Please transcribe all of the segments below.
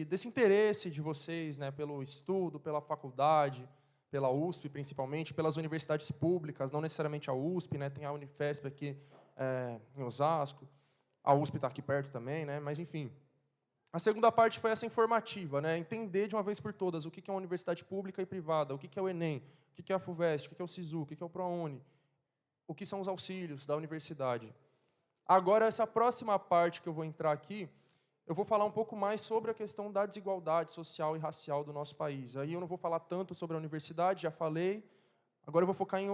desse interesse de vocês, né, pelo estudo, pela faculdade, pela USP principalmente, pelas universidades públicas, não necessariamente a USP, né, tem a Unifesp aqui em Osasco, a USP está aqui perto também, né, mas enfim. A segunda parte foi essa informativa, né, entender de uma vez por todas o que é uma universidade pública e privada, o que é o Enem, o que é a FUVEST, o que é o SISU, o que é o ProUni, o que são os auxílios da universidade. Agora, essa próxima parte que eu vou entrar aqui, eu vou falar um pouco mais sobre a questão da desigualdade social e racial do nosso país. Aí eu não vou falar tanto sobre a universidade, já falei. Agora eu vou focar em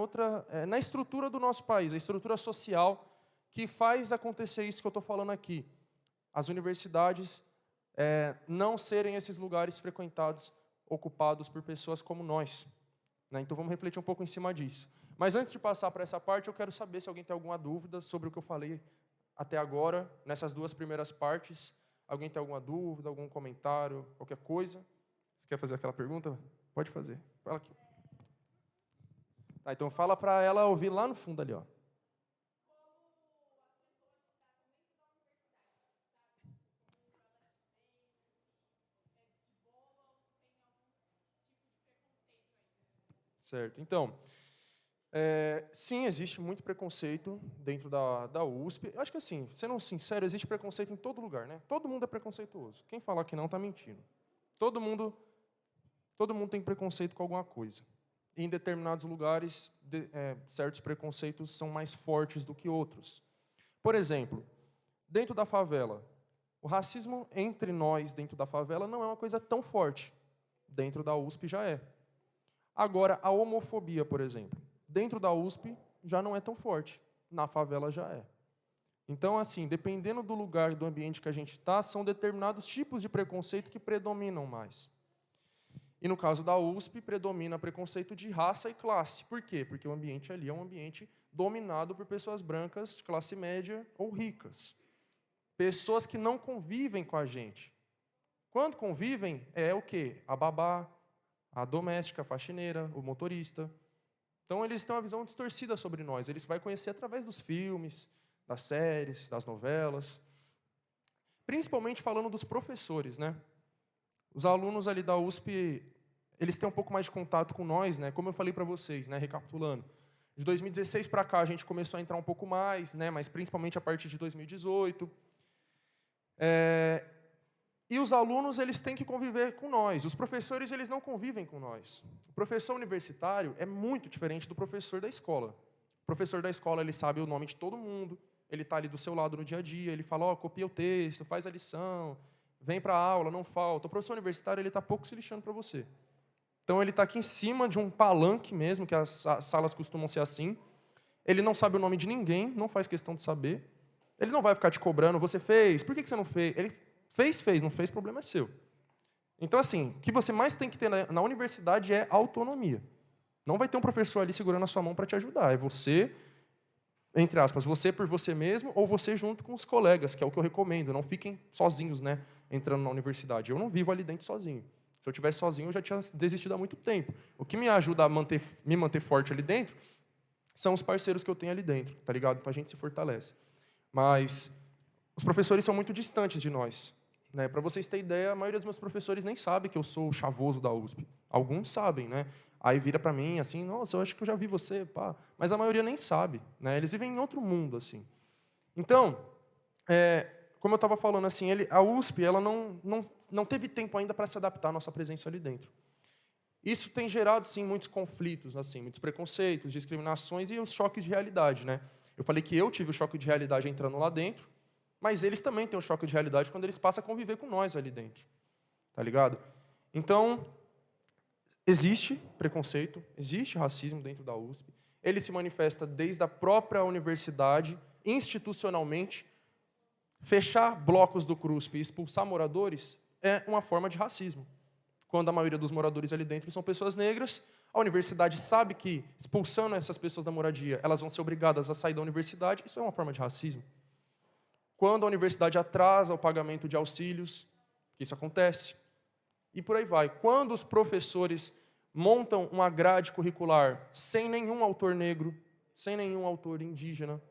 na estrutura do nosso país, a estrutura social que faz acontecer isso que eu estou falando aqui. As universidades não serem esses lugares frequentados, ocupados por pessoas como nós. Né? Então vamos refletir um pouco em cima disso. Mas antes de passar para essa parte, eu quero saber se alguém tem alguma dúvida sobre o que eu falei até agora, nessas duas primeiras partes. Alguém tem alguma dúvida, algum comentário, qualquer coisa? Você quer fazer aquela pergunta? Pode fazer. Fala aqui. Tá, então fala para ela ouvir lá no fundo ali, ó. Certo. Então, sim, existe muito preconceito dentro da USP. Eu acho que, assim, sendo sincero, existe preconceito em todo lugar, né? Todo mundo é preconceituoso. Quem falar que não está mentindo. Todo mundo tem preconceito com alguma coisa. E em determinados lugares, certos preconceitos são mais fortes do que outros. Por exemplo, dentro da favela, o racismo entre nós dentro da favela não é uma coisa tão forte. Dentro da USP já é. Agora, a homofobia, por exemplo, dentro da USP já não é tão forte. Na favela já é. Então, assim, dependendo do lugar, do ambiente que a gente está, são determinados tipos de preconceito que predominam mais. E no caso da USP, predomina preconceito de raça e classe. Por quê? Porque o ambiente ali é um ambiente dominado por pessoas brancas, de classe média ou ricas. Pessoas que não convivem com a gente. Quando convivem, é o quê? A babá, a doméstica, a faxineira, o motorista. Então, eles têm uma visão distorcida sobre nós. Eles vão conhecer através dos filmes, das séries, das novelas. Principalmente falando dos professores, né? Os alunos ali da USP, eles têm um pouco mais de contato com nós, né? Como eu falei para vocês, né? Recapitulando. De 2016 para cá, a gente começou a entrar um pouco mais, né? Mas principalmente a partir de 2018. E os alunos, eles têm que conviver com nós. Os professores, eles não convivem com nós. O professor universitário é muito diferente do professor da escola. O professor da escola, ele sabe o nome de todo mundo, ele está ali do seu lado no dia a dia, ele fala, ó, copia o texto, faz a lição, vem para a aula, não falta. O professor universitário, ele está pouco se lixando para você. Então, ele está aqui em cima de um palanque mesmo, que as salas costumam ser assim. Ele não sabe o nome de ninguém, não faz questão de saber. Ele não vai ficar te cobrando, você fez, por que você não fez? Ele fez, não fez, problema é seu. Então, assim, o que você mais tem que ter na universidade é autonomia. Não vai ter um professor ali segurando a sua mão para te ajudar. É você, entre aspas, você por você mesmo ou você junto com os colegas, que é o que eu recomendo. Não fiquem sozinhos, né, entrando na universidade. Eu não vivo ali dentro sozinho. Se eu estivesse sozinho, eu já tinha desistido há muito tempo. O que me ajuda a me manter forte ali dentro são os parceiros que eu tenho ali dentro, tá ligado? Então a gente se fortalece. Mas os professores são muito distantes de nós. Né? Para vocês terem ideia, a maioria dos meus professores nem sabe que eu sou o chavoso da USP. Alguns sabem, né? Aí vira para mim assim, nossa, eu acho que eu já vi você, pá. Mas a maioria nem sabe, né? Eles vivem em outro mundo, assim. Então, como eu estava falando, assim, a USP ela não teve tempo ainda para se adaptar à nossa presença ali dentro. Isso tem gerado, sim, muitos conflitos, assim, muitos preconceitos, discriminações e os choques de realidade, né? Eu falei que eu tive o choque de realidade entrando lá dentro, mas eles também têm um choque de realidade quando eles passam a conviver com nós ali dentro. Tá ligado? Então, existe preconceito, existe racismo dentro da USP. Ele se manifesta desde a própria universidade, institucionalmente. Fechar blocos do CRUSP e expulsar moradores é uma forma de racismo. Quando a maioria dos moradores ali dentro são pessoas negras, a universidade sabe que, expulsando essas pessoas da moradia, elas vão ser obrigadas a sair da universidade. Isso é uma forma de racismo. Quando a universidade atrasa o pagamento de auxílios, que isso acontece, e por aí vai. Quando os professores montam uma grade curricular sem nenhum autor negro, sem nenhum autor indígena,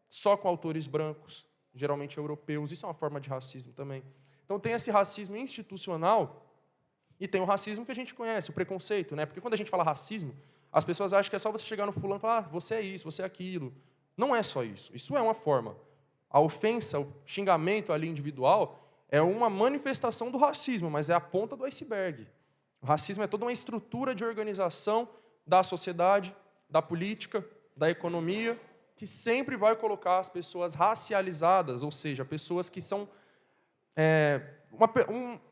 só com autores brancos, geralmente europeus, isso é uma forma de racismo também. Então tem esse racismo institucional e tem o racismo que a gente conhece, o preconceito, né? Porque quando a gente fala racismo, as pessoas acham que é só você chegar no fulano e falar, você é isso, você é aquilo. Não é só isso. Isso é uma forma. A ofensa, o xingamento ali individual é uma manifestação do racismo, mas é a ponta do iceberg. O racismo é toda uma estrutura de organização da sociedade, da política, da economia, que sempre vai colocar as pessoas racializadas, ou seja, pessoas que são...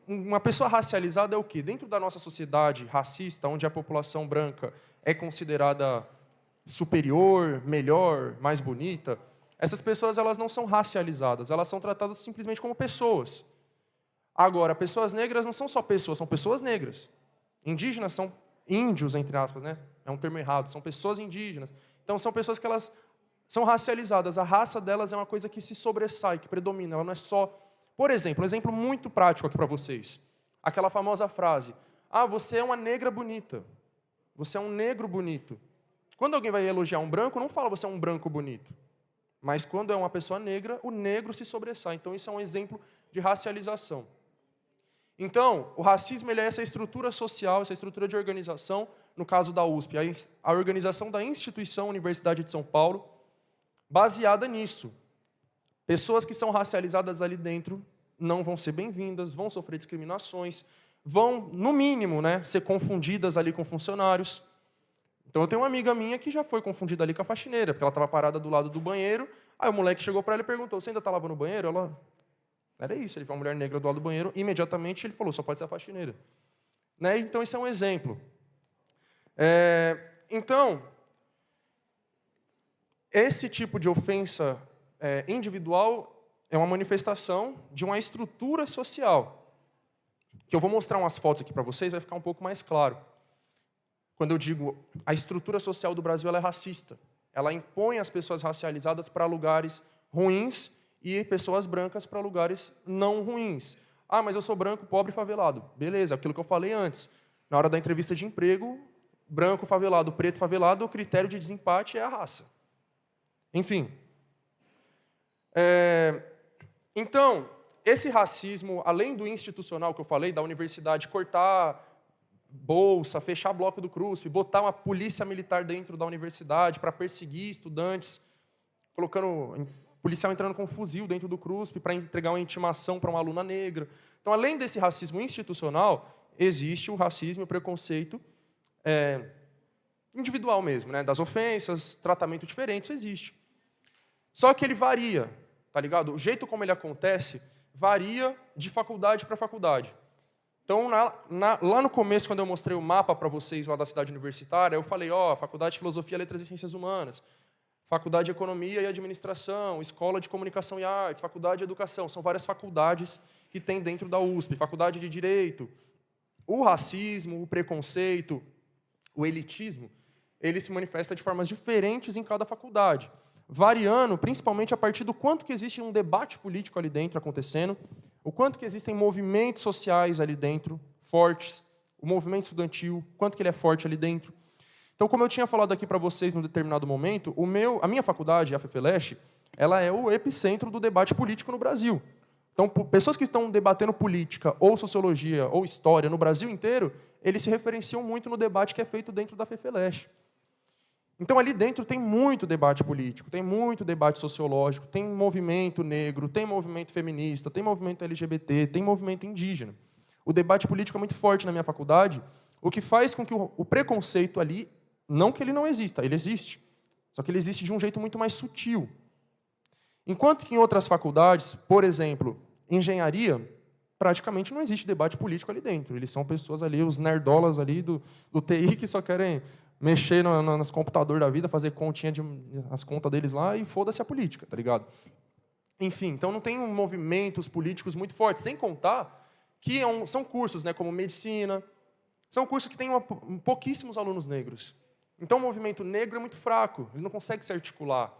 Uma pessoa racializada é o quê? Dentro da nossa sociedade racista, onde a população branca é considerada superior, melhor, mais bonita, essas pessoas elas não são racializadas, elas são tratadas simplesmente como pessoas. Agora, pessoas negras não são só pessoas, são pessoas negras. Indígenas são índios, entre aspas, né? É um termo errado, são pessoas indígenas. Então, são pessoas que elas são racializadas. A raça delas é uma coisa que se sobressai, que predomina. Ela não é só... Por exemplo, um exemplo muito prático aqui para vocês. Aquela famosa frase, você é uma negra bonita. Você é um negro bonito. Quando alguém vai elogiar um branco, não fala você é um branco bonito. Mas quando é uma pessoa negra, o negro se sobressai. Então, isso é um exemplo de racialização. Então, o racismo ele é essa estrutura social, essa estrutura de organização, no caso da USP, a organização da instituição Universidade de São Paulo, baseada nisso. Pessoas que são racializadas ali dentro não vão ser bem-vindas, vão sofrer discriminações, vão, no mínimo, né, ser confundidas ali com funcionários. Então, eu tenho uma amiga minha que já foi confundida ali com a faxineira, porque ela estava parada do lado do banheiro, aí o moleque chegou para ela e perguntou, você ainda está lavando o banheiro? Ela... Era isso, ele viu uma mulher negra do lado do banheiro, imediatamente ele falou, só pode ser a faxineira. Né? Então, esse é um exemplo. Então, esse tipo de ofensa individual é uma manifestação de uma estrutura social. Que eu vou mostrar umas fotos aqui para vocês, vai ficar um pouco mais claro. Quando eu digo a estrutura social do Brasil ela é racista. Ela impõe as pessoas racializadas para lugares ruins e pessoas brancas para lugares não ruins. Mas eu sou branco, pobre e favelado. Beleza, aquilo que eu falei antes. Na hora da entrevista de emprego, branco, favelado, preto, favelado, o critério de desempate é a raça. Enfim. Então, esse racismo, além do institucional que eu falei, da universidade cortar bolsa, fechar bloco do CRUSP, botar uma polícia militar dentro da universidade para perseguir estudantes, colocando... policial entrando com um fuzil dentro do CRUSP para entregar uma intimação para uma aluna negra. Então, além desse racismo institucional, existe o racismo e o preconceito individual mesmo, né? Das ofensas, tratamento diferente, isso existe. Só que ele varia, tá ligado? O jeito como ele acontece varia de faculdade para faculdade. Então, lá no começo, quando eu mostrei o mapa para vocês lá da cidade universitária, eu falei, Faculdade de Filosofia, Letras e Ciências Humanas, Faculdade de Economia e Administração, Escola de Comunicação e Artes, Faculdade de Educação. São várias faculdades que tem dentro da USP. Faculdade de Direito. O racismo, o preconceito, o elitismo, ele se manifesta de formas diferentes em cada faculdade, variando principalmente a partir do quanto que existe um debate político ali dentro acontecendo, o quanto que existem movimentos sociais ali dentro, fortes, o movimento estudantil, quanto que ele é forte ali dentro. Então, como eu tinha falado aqui para vocês num determinado momento, a minha faculdade, a FEFELESH, ela é o epicentro do debate político no Brasil. Então, pessoas que estão debatendo política, ou sociologia, ou história no Brasil inteiro, eles se referenciam muito no debate que é feito dentro da FEFELESH. Então, ali dentro tem muito debate político, tem muito debate sociológico, tem movimento negro, tem movimento feminista, tem movimento LGBT, tem movimento indígena. O debate político é muito forte na minha faculdade, o que faz com que o preconceito ali, não que ele não exista, ele existe, só que ele existe de um jeito muito mais sutil. Enquanto que em outras faculdades, por exemplo, engenharia, praticamente não existe debate político ali dentro. Eles são pessoas ali, os nerdolas ali do TI, que só querem mexer nos computadores da vida, fazer continha as contas deles lá e foda-se a política, tá ligado? Enfim, então não tem movimentos políticos muito fortes, sem contar que são cursos, né, como medicina, são cursos que têm pouquíssimos alunos negros. Então o movimento negro é muito fraco, ele não consegue se articular,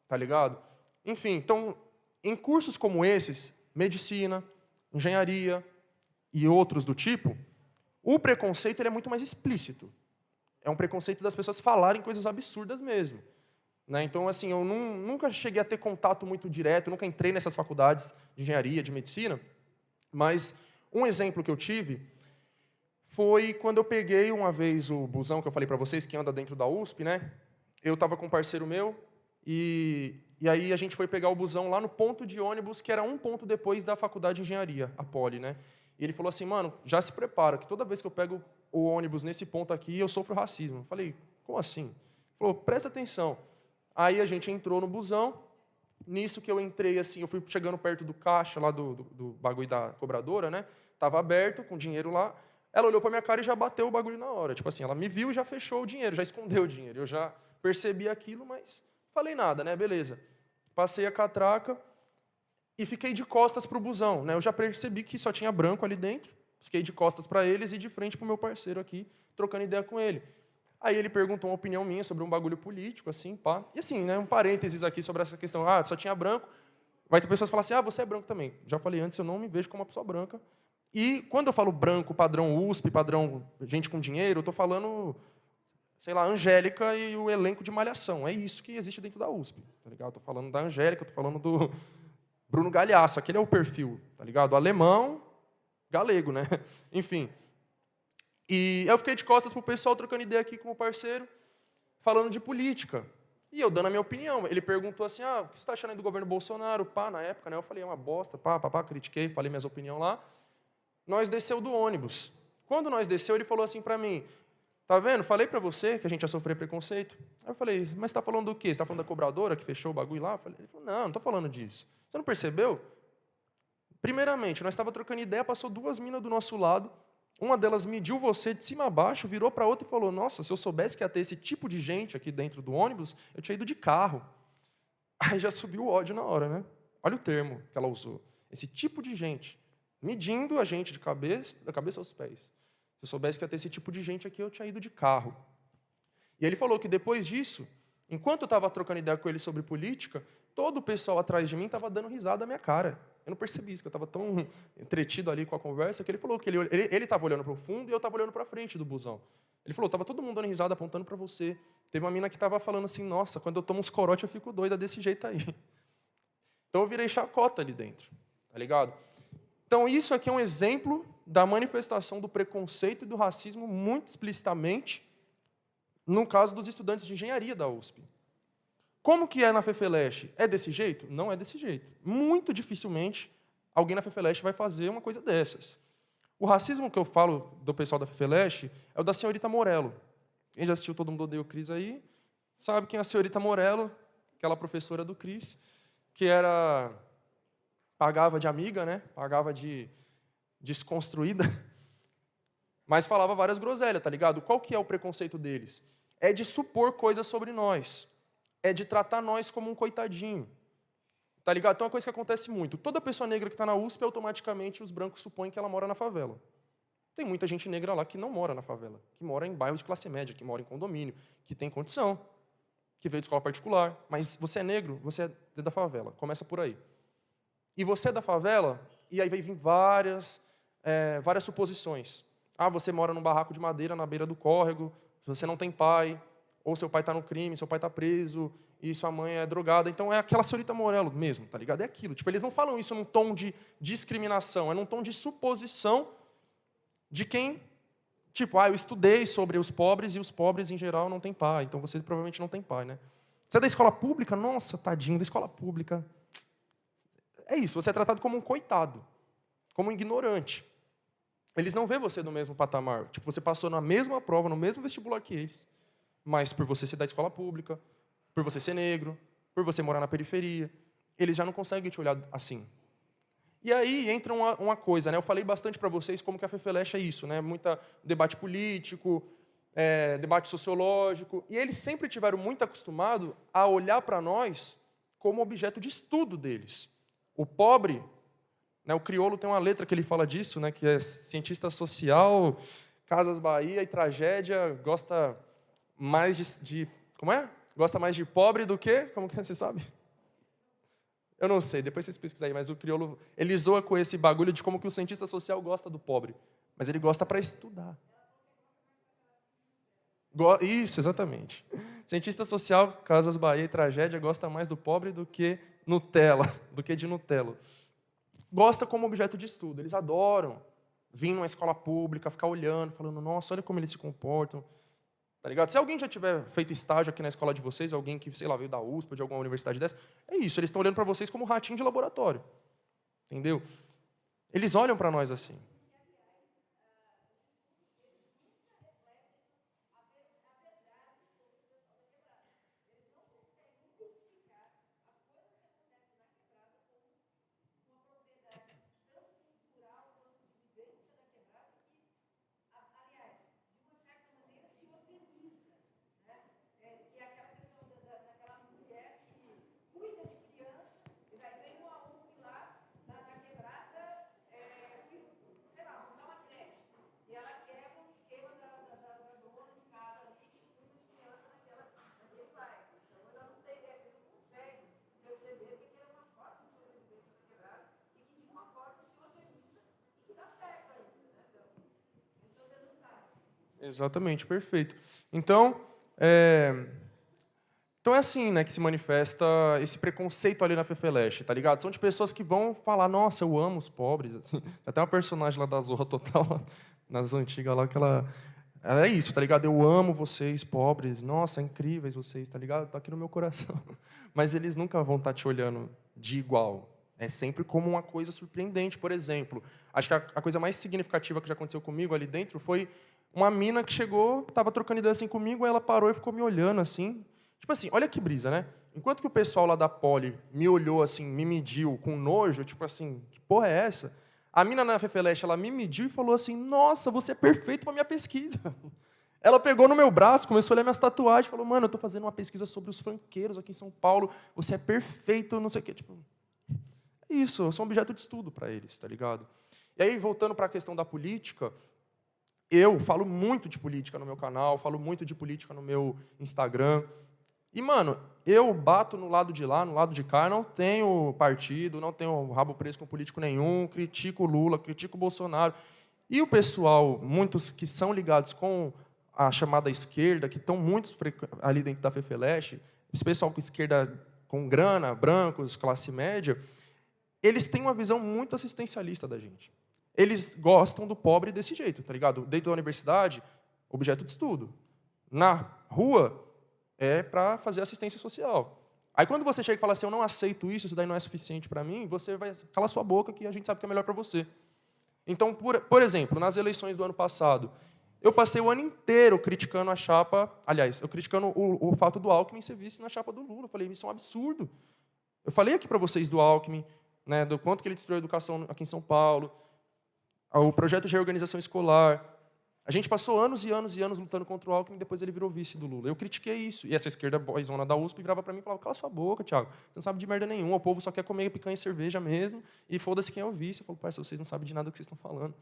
tá ligado? Enfim, então, em cursos como esses, medicina, engenharia e outros do tipo, o preconceito ele é muito mais explícito. É um preconceito das pessoas falarem coisas absurdas mesmo. Né? Então, assim, eu nunca cheguei a ter contato muito direto, nunca entrei nessas faculdades de engenharia, de medicina, Mas um exemplo que eu tive foi quando eu peguei uma vez o busão que eu falei para vocês, que anda dentro da USP, né? Eu estava com um parceiro meu e aí a gente foi pegar o busão lá no ponto de ônibus, que era um ponto depois da faculdade de engenharia, a Poli, né? E ele falou assim, mano, já se prepara, que toda vez que eu pego o ônibus nesse ponto aqui, eu sofro racismo. Eu falei, como assim? Ele falou, presta atenção. Aí a gente entrou no busão, nisso que eu entrei, assim, eu fui chegando perto do caixa lá do bagulho da cobradora, né? Tava aberto, com dinheiro lá. Ela olhou pra minha cara e já bateu o bagulho na hora. Tipo assim, ela me viu e já fechou o dinheiro, já escondeu o dinheiro. Eu já percebi aquilo, mas falei nada, né? Beleza. Passei a catraca e fiquei de costas pro busão, né? Eu já percebi que só tinha branco ali dentro. Fiquei de costas para eles e de frente pro meu parceiro aqui, trocando ideia com ele. Aí ele perguntou uma opinião minha sobre um bagulho político, assim, pá. E assim, né, um parênteses aqui sobre essa questão. Ah, só tinha branco. Vai ter pessoas que falam assim, ah, você é branco também. Já falei antes, eu não me vejo como uma pessoa branca. E quando eu falo branco, padrão USP, padrão gente com dinheiro, eu estou falando, sei lá, Angélica e o elenco de Malhação. É isso que existe dentro da USP, tá ligado? Estou falando da Angélica, estou falando do Bruno Galhaço, aquele é o perfil, tá ligado? Alemão, galego, né? Enfim. E eu fiquei de costas pro pessoal, trocando ideia aqui com o parceiro, falando de política. E eu dando a minha opinião. Ele perguntou assim, ah, o que você está achando aí do governo Bolsonaro? Pá, na época, né? Eu falei, é uma bosta, pá, critiquei, falei minhas opiniões lá. Nós desceu do ônibus. Quando nós desceu, ele falou assim para mim, tá vendo? Falei para você que a gente ia sofrer preconceito. Aí eu falei, mas você está falando do quê? Você está falando da cobradora que fechou o bagulho lá? Ele falou, não estou falando disso. Você não percebeu? Primeiramente, nós estávamos trocando ideia, passou duas minas do nosso lado, uma delas mediu você de cima a baixo, virou para outra e falou, nossa, se eu soubesse que ia ter esse tipo de gente aqui dentro do ônibus, eu tinha ido de carro. Aí já subiu o ódio na hora, né? Olha o termo que ela usou. Esse tipo de gente, medindo a gente da cabeça aos pés. Se eu soubesse que ia ter esse tipo de gente aqui, eu tinha ido de carro. E ele falou que depois disso, enquanto eu estava trocando ideia com ele sobre política, todo o pessoal atrás de mim estava dando risada na minha cara. Eu não percebi isso, que eu estava tão entretido ali com a conversa, que ele falou que ele estava olhando para o fundo e eu estava olhando para a frente do busão. Ele falou, estava todo mundo dando risada, apontando para você. Teve uma mina que estava falando assim, nossa, quando eu tomo uns corote eu fico doida desse jeito aí. Então eu virei chacota ali dentro, tá ligado? Então isso aqui é um exemplo da manifestação do preconceito e do racismo muito explicitamente no caso dos estudantes de engenharia da USP. Como que é na FEFELESH? É desse jeito? Não é desse jeito. Muito dificilmente alguém na FEFELESH vai fazer uma coisa dessas. O racismo que eu falo do pessoal da FEFELESH é o da senhorita Morello. Quem já assistiu Todo Mundo Odeia o Cris aí, sabe quem é a senhorita Morello, aquela professora do Cris, que pagava de amiga, né? Pagava de desconstruída, mas falava várias groselhas, tá ligado? Qual que é o preconceito deles? É de supor coisas sobre nós. É de tratar nós como um coitadinho. Tá ligado? Então é uma coisa que acontece muito. Toda pessoa negra que está na USP, automaticamente os brancos supõem que ela mora na favela. Tem muita gente negra lá que não mora na favela, que mora em bairros de classe média, que mora em condomínio, que tem condição, que veio de escola particular. Mas você é negro, você é da favela. Começa por aí. E você é da favela, e aí vai vir várias suposições. Ah, você mora num barraco de madeira na beira do córrego, você não tem pai, ou seu pai está no crime, seu pai está preso, e sua mãe é drogada. Então é aquela senhorita Morello mesmo, tá ligado? É aquilo. Tipo, eles não falam isso num tom de discriminação, é num tom de suposição de quem, tipo, eu estudei sobre os pobres e os pobres em geral não têm pai, então você provavelmente não tem pai, né? Você é da escola pública? Nossa, tadinho, da escola pública. É isso, você é tratado como um coitado, como um ignorante. Eles não veem você no mesmo patamar. Tipo, você passou na mesma prova, no mesmo vestibular que eles, mas por você ser da escola pública, por você ser negro, por você morar na periferia, eles já não conseguem te olhar assim. E aí entra uma coisa, né? Eu falei bastante para vocês como que a FEFELESH é isso, né? Muita debate político, debate sociológico, e eles sempre tiveram muito acostumado a olhar para nós como objeto de estudo deles. O pobre, né, o crioulo tem uma letra que ele fala disso, né, que é cientista social, Casas Bahia e tragédia, gosta mais como é? Gosta mais de pobre do que? Como que você sabe? Eu não sei, depois vocês pesquisam aí, mas o crioulo, ele zoa com esse bagulho de como que o cientista social gosta do pobre, mas ele gosta para estudar. Isso, exatamente. Cientista social, Casas Bahia e tragédia, gosta mais do pobre do que Nutella, do que de Nutella. gosta como objeto de estudo. Eles adoram vir numa escola pública, ficar olhando, falando, nossa, olha como eles se comportam. Tá ligado? Se alguém já tiver feito estágio aqui na escola de vocês, alguém que, sei lá, veio da USP ou de alguma universidade dessa, é isso, eles estão olhando para vocês como ratinho de laboratório. Entendeu? Eles olham para nós assim. Exatamente, perfeito. Então, então é assim, né, que se manifesta esse preconceito ali na Fefeleche, tá ligado? São de pessoas que vão falar, nossa, eu amo os pobres. Assim. Até uma personagem lá da Zorra Total, nas antigas lá, que ela é isso, tá ligado? Eu amo vocês, pobres. Nossa, incríveis vocês, tá ligado? Tá aqui no meu coração. Mas eles nunca vão estar te olhando de igual. É sempre como uma coisa surpreendente. Por exemplo, acho que a coisa mais significativa que já aconteceu comigo ali dentro foi uma mina que chegou, estava trocando ideia assim comigo, aí ela parou e ficou me olhando assim. Tipo assim, olha que brisa, né? Enquanto que o pessoal lá da Poli me olhou assim, me mediu com nojo, tipo assim, que porra é essa? A mina na Fefeleche, ela me mediu e falou assim, nossa, você é perfeito para minha pesquisa. Ela pegou no meu braço, começou a olhar minhas tatuagens, falou, mano, eu estou fazendo uma pesquisa sobre os funkeiros aqui em São Paulo, você é perfeito, não sei o quê. Tipo, é isso, eu sou um objeto de estudo para eles, tá ligado? E aí, voltando para a questão da política, eu falo muito de política no meu canal, falo muito de política no meu Instagram. E, mano, eu bato no lado de lá, no lado de cá, não tenho partido, não tenho rabo preso com político nenhum, critico o Lula, critico o Bolsonaro. E o pessoal, muitos que são ligados com a chamada esquerda, que estão muitos ali dentro da Fefeleche, esse pessoal com esquerda com grana, brancos, classe média, eles têm uma visão muito assistencialista da gente. Eles gostam do pobre desse jeito, tá ligado? Dentro da universidade, objeto de estudo. Na rua, é para fazer assistência social. Aí quando você chega e fala assim, eu não aceito isso daí não é suficiente para mim, você vai calar sua boca que a gente sabe que é melhor para você. Então, por exemplo, nas eleições do ano passado, eu passei o ano inteiro criticando a chapa, aliás, eu criticando o fato do Alckmin ser vice na chapa do Lula. Eu falei, isso é um absurdo. Eu falei aqui para vocês do Alckmin, né, do quanto que ele destruiu a educação aqui em São Paulo, o projeto de reorganização escolar. A gente passou anos e anos e anos lutando contra o Alckmin e depois ele virou vice do Lula. Eu critiquei isso. E essa esquerda boizona da USP virava para mim e falava, cala sua boca, Thiago, você não sabe de merda nenhuma, o povo só quer comer picanha e cerveja mesmo, e foda-se quem é o vice. Eu falo, parça, vocês não sabem de nada do que vocês estão falando.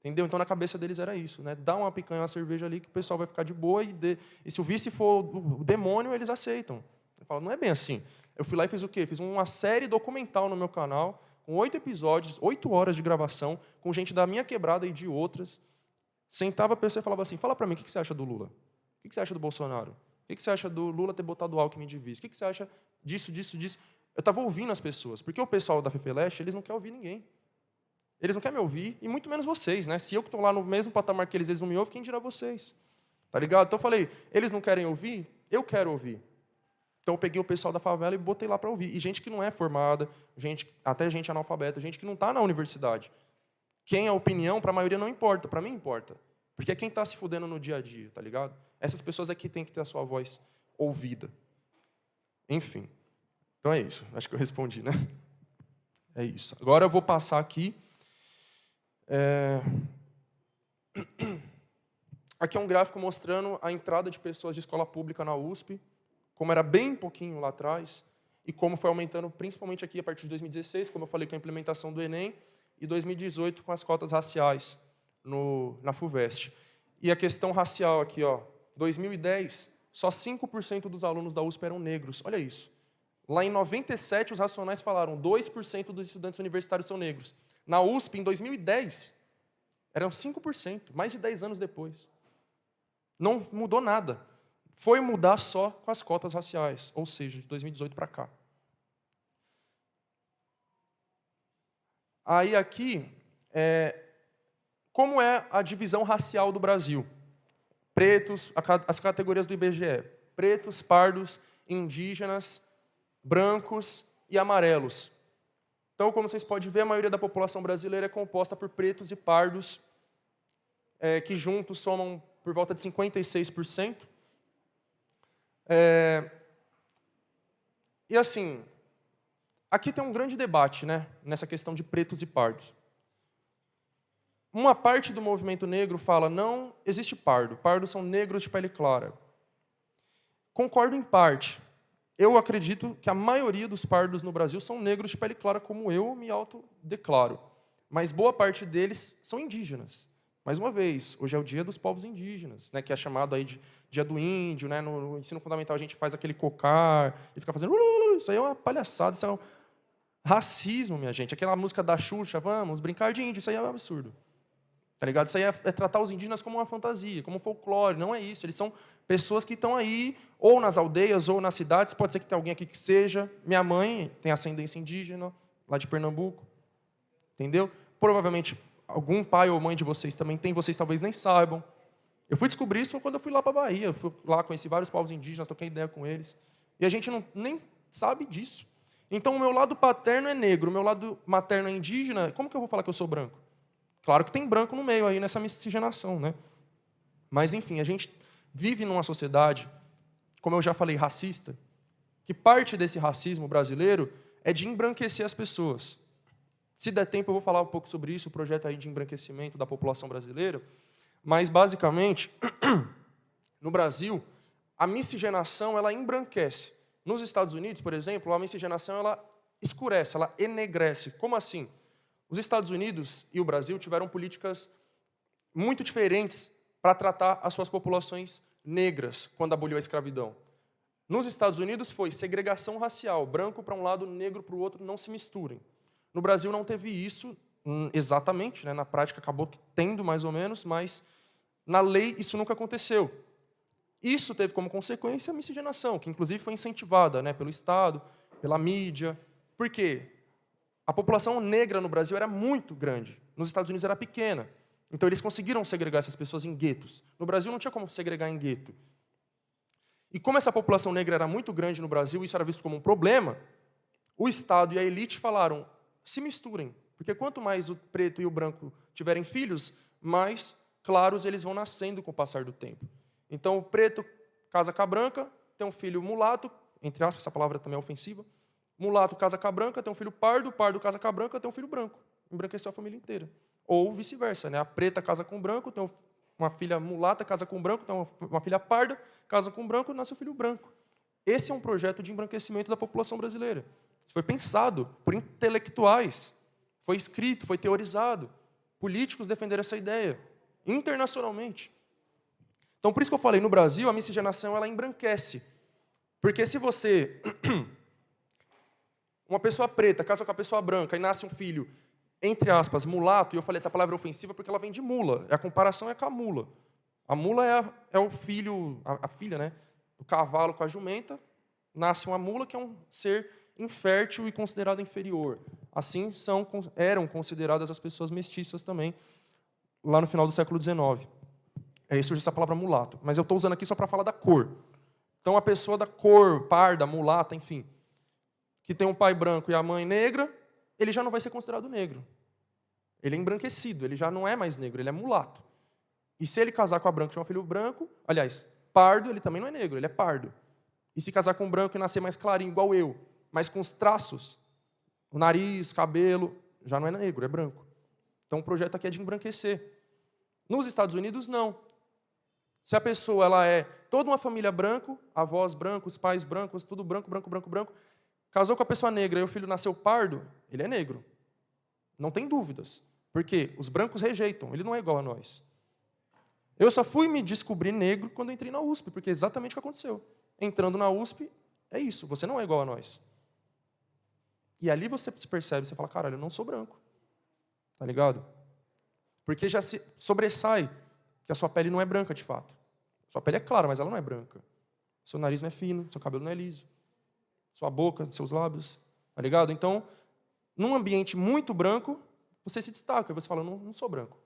Entendeu? Então, na cabeça deles era isso, né? Dá uma picanha, uma cerveja ali que o pessoal vai ficar de boa e se o vice for o demônio, eles aceitam. Eu falo, não é bem assim. Eu fui lá e fiz o quê? Fiz uma série documental no meu canal, com 8 episódios, 8 horas de gravação, com gente da minha quebrada e de outras. Sentava a pessoa e falava assim, fala para mim, o que você acha do Lula? O que você acha do Bolsonaro? O que você acha do Lula ter botado o Alckmin de vice? O que você acha disso, disso, disso? Eu estava ouvindo as pessoas, porque o pessoal da Fefeleche, eles não querem ouvir ninguém. Eles não querem me ouvir, e muito menos vocês, né? Se eu que estou lá no mesmo patamar que eles não me ouvem, quem dirá vocês? Tá ligado? Então eu falei, eles não querem ouvir? Eu quero ouvir. Então eu peguei o pessoal da favela e botei lá para ouvir. E gente que não é formada, até gente analfabeta, gente que não está na universidade. Quem é a opinião, para a maioria não importa, para mim importa. Porque é quem está se fudendo no dia a dia, tá ligado? Essas pessoas aqui têm que ter a sua voz ouvida. Enfim. Então é isso. Acho que eu respondi, né? É isso. Agora eu vou passar aqui. Aqui é um gráfico mostrando a entrada de pessoas de escola pública na USP, como era bem pouquinho lá atrás, e como foi aumentando principalmente aqui a partir de 2016, como eu falei, com a implementação do Enem, e 2018 com as cotas raciais na FUVEST. E a questão racial aqui, ó, 2010, só 5% dos alunos da USP eram negros. Olha isso. Lá em 97, os racionais falaram 2% dos estudantes universitários são negros. Na USP, em 2010, eram 5%, mais de 10 anos depois. Não mudou nada. Foi mudar só com as cotas raciais, ou seja, de 2018 para cá. Aí aqui, como é a divisão racial do Brasil? Pretos, as categorias do IBGE. Pretos, pardos, indígenas, brancos e amarelos. Então, como vocês podem ver, a maioria da população brasileira é composta por pretos e pardos, que juntos somam por volta de 56%. E assim, aqui tem um grande debate, né, nessa questão de pretos e pardos. Uma parte do movimento negro fala, não existe pardo, pardos são negros de pele clara. Concordo em parte. Eu acredito que a maioria dos pardos no Brasil são negros de pele clara, como eu me autodeclaro. Mas boa parte deles são indígenas. Mais uma vez, hoje é o dia dos povos indígenas, né, que é chamado aí de dia do índio, né, no ensino fundamental a gente faz aquele cocar e fica fazendo... Isso aí é uma palhaçada, isso é um racismo, minha gente. Aquela música da Xuxa, vamos brincar de índio, isso aí é um absurdo. Tá ligado? Isso aí é tratar os indígenas como uma fantasia, como um folclore, não é isso. Eles são pessoas que estão aí, ou nas aldeias, ou nas cidades, pode ser que tenha alguém aqui que seja. Minha mãe tem ascendência indígena, lá de Pernambuco, entendeu? Provavelmente algum pai ou mãe de vocês também tem, vocês talvez nem saibam. Eu fui descobrir isso quando eu fui lá para a Bahia, eu fui lá, conheci vários povos indígenas, troquei ideia com eles, e a gente nem sabe disso. Então, o meu lado paterno é negro, o meu lado materno é indígena, como que eu vou falar que eu sou branco? Claro que tem branco no meio aí nessa miscigenação, né? Mas, enfim, a gente vive numa sociedade, como eu já falei, racista, que parte desse racismo brasileiro é de embranquecer as pessoas. Se der tempo, eu vou falar um pouco sobre isso, o projeto aí de embranquecimento da população brasileira. Mas, basicamente, no Brasil, a miscigenação ela embranquece. Nos Estados Unidos, por exemplo, a miscigenação ela escurece, ela enegrece. Como assim? Os Estados Unidos e o Brasil tiveram políticas muito diferentes para tratar as suas populações negras quando aboliu a escravidão. Nos Estados Unidos foi segregação racial, branco para um lado, negro para o outro, não se misturem. No Brasil não teve isso exatamente, né? Na prática acabou tendo mais ou menos, mas na lei isso nunca aconteceu. Isso teve como consequência a miscigenação, que inclusive foi incentivada, né, pelo Estado, pela mídia. Por quê? A população negra no Brasil era muito grande. Nos Estados Unidos era pequena. Então, eles conseguiram segregar essas pessoas em guetos. No Brasil, não tinha como segregar em gueto. E como essa população negra era muito grande no Brasil, isso era visto como um problema, o Estado e a elite falaram, se misturem. Porque quanto mais o preto e o branco tiverem filhos, mais claros eles vão nascendo com o passar do tempo. Então, o preto casa com a branca, tem um filho mulato, entre aspas, essa palavra também é ofensiva, mulato casa com a branca, tem um filho pardo, pardo casa com a branca, tem um filho branco. Embranqueceu a família inteira. Ou vice-versa, né? A preta casa com o branco, tem uma filha mulata, casa com o branco, tem uma filha parda, casa com o branco, nasce o filho branco. Esse é um projeto de embranquecimento da população brasileira. Isso foi pensado por intelectuais, foi escrito, foi teorizado. Políticos defenderam essa ideia, internacionalmente. Então, por isso que eu falei, no Brasil, a miscigenação ela embranquece. Porque se você... uma pessoa preta casa com a pessoa branca e nasce um filho, entre aspas, mulato, e eu falei essa palavra ofensiva porque ela vem de mula. A comparação é com a mula. A mula é o filho, a filha, né, do cavalo com a jumenta, nasce uma mula que é um ser infértil e considerado inferior. Assim eram consideradas as pessoas mestiças também, lá no final do século XIX. Aí surge essa palavra mulato. Mas eu estou usando aqui só para falar da cor. Então, a pessoa da cor, parda, mulata, enfim, que tem um pai branco e a mãe negra, ele já não vai ser considerado negro. Ele é embranquecido, ele já não é mais negro, ele é mulato. E se ele casar com a branca e tiver um filho branco, aliás, pardo, ele também não é negro, ele é pardo. E se casar com um branco e nascer mais clarinho, igual eu, mas com os traços, o nariz, cabelo, já não é negro, é branco. Então, o projeto aqui é de embranquecer. Nos Estados Unidos, não. Se a pessoa ela é toda uma família branco, avós brancos, pais brancos, tudo branco, branco, branco, branco, casou com a pessoa negra e o filho nasceu pardo, ele é negro. Não tem dúvidas. Porque os brancos rejeitam, ele não é igual a nós. Eu só fui me descobrir negro quando entrei na USP, porque é exatamente o que aconteceu. Entrando na USP, é isso, você não é igual a nós. E ali você se percebe, você fala, caralho, eu não sou branco. Tá ligado? Porque já se sobressai que a sua pele não é branca, de fato. Sua pele é clara, mas ela não é branca. Seu nariz não é fino, seu cabelo não é liso. Sua boca, seus lábios, tá ligado? Então, num ambiente muito branco, você se destaca, e você fala, não sou branco.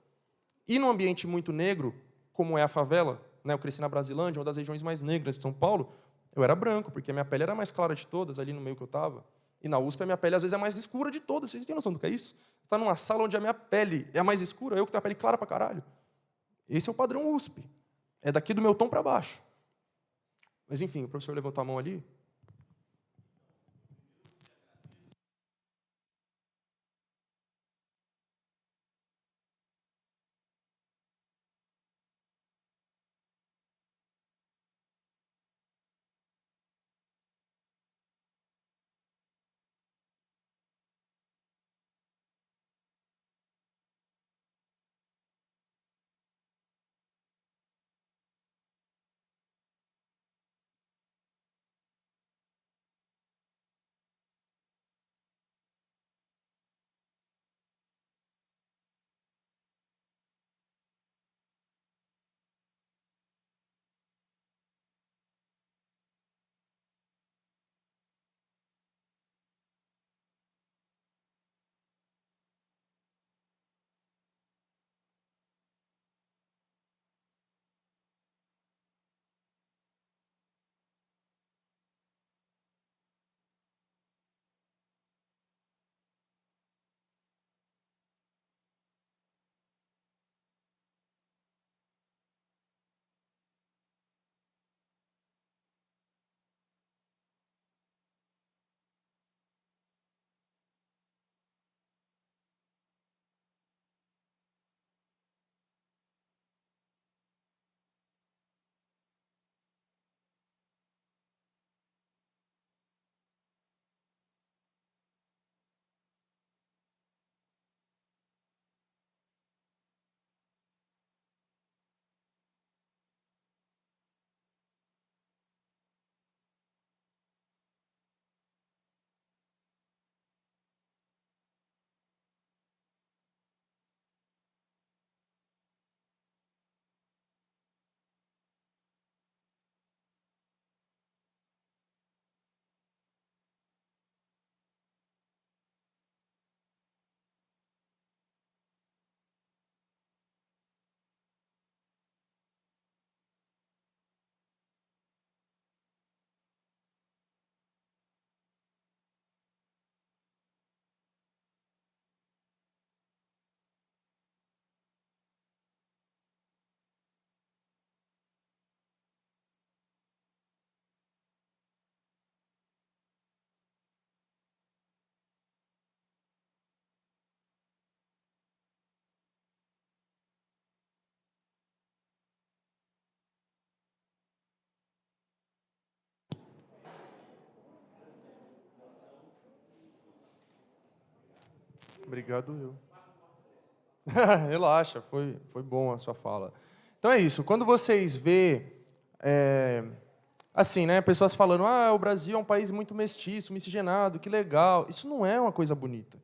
E num ambiente muito negro, como é a favela, né, eu cresci na Brasilândia, uma das regiões mais negras de São Paulo, eu era branco, porque a minha pele era a mais clara de todas, ali no meio que eu estava. E na USP, a minha pele, às vezes, é a mais escura de todas. Vocês têm noção do que é isso? Está numa sala onde a minha pele é a mais escura, eu que tenho a pele clara pra caralho. Esse é o padrão USP. É daqui do meu tom para baixo. Mas, enfim, o professor levantou a mão ali. Obrigado, eu. Relaxa, foi bom a sua fala. Então é isso. Quando vocês vê, assim, né, pessoas falando, o Brasil é um país muito mestiço, miscigenado, que legal. Isso não é uma coisa bonita.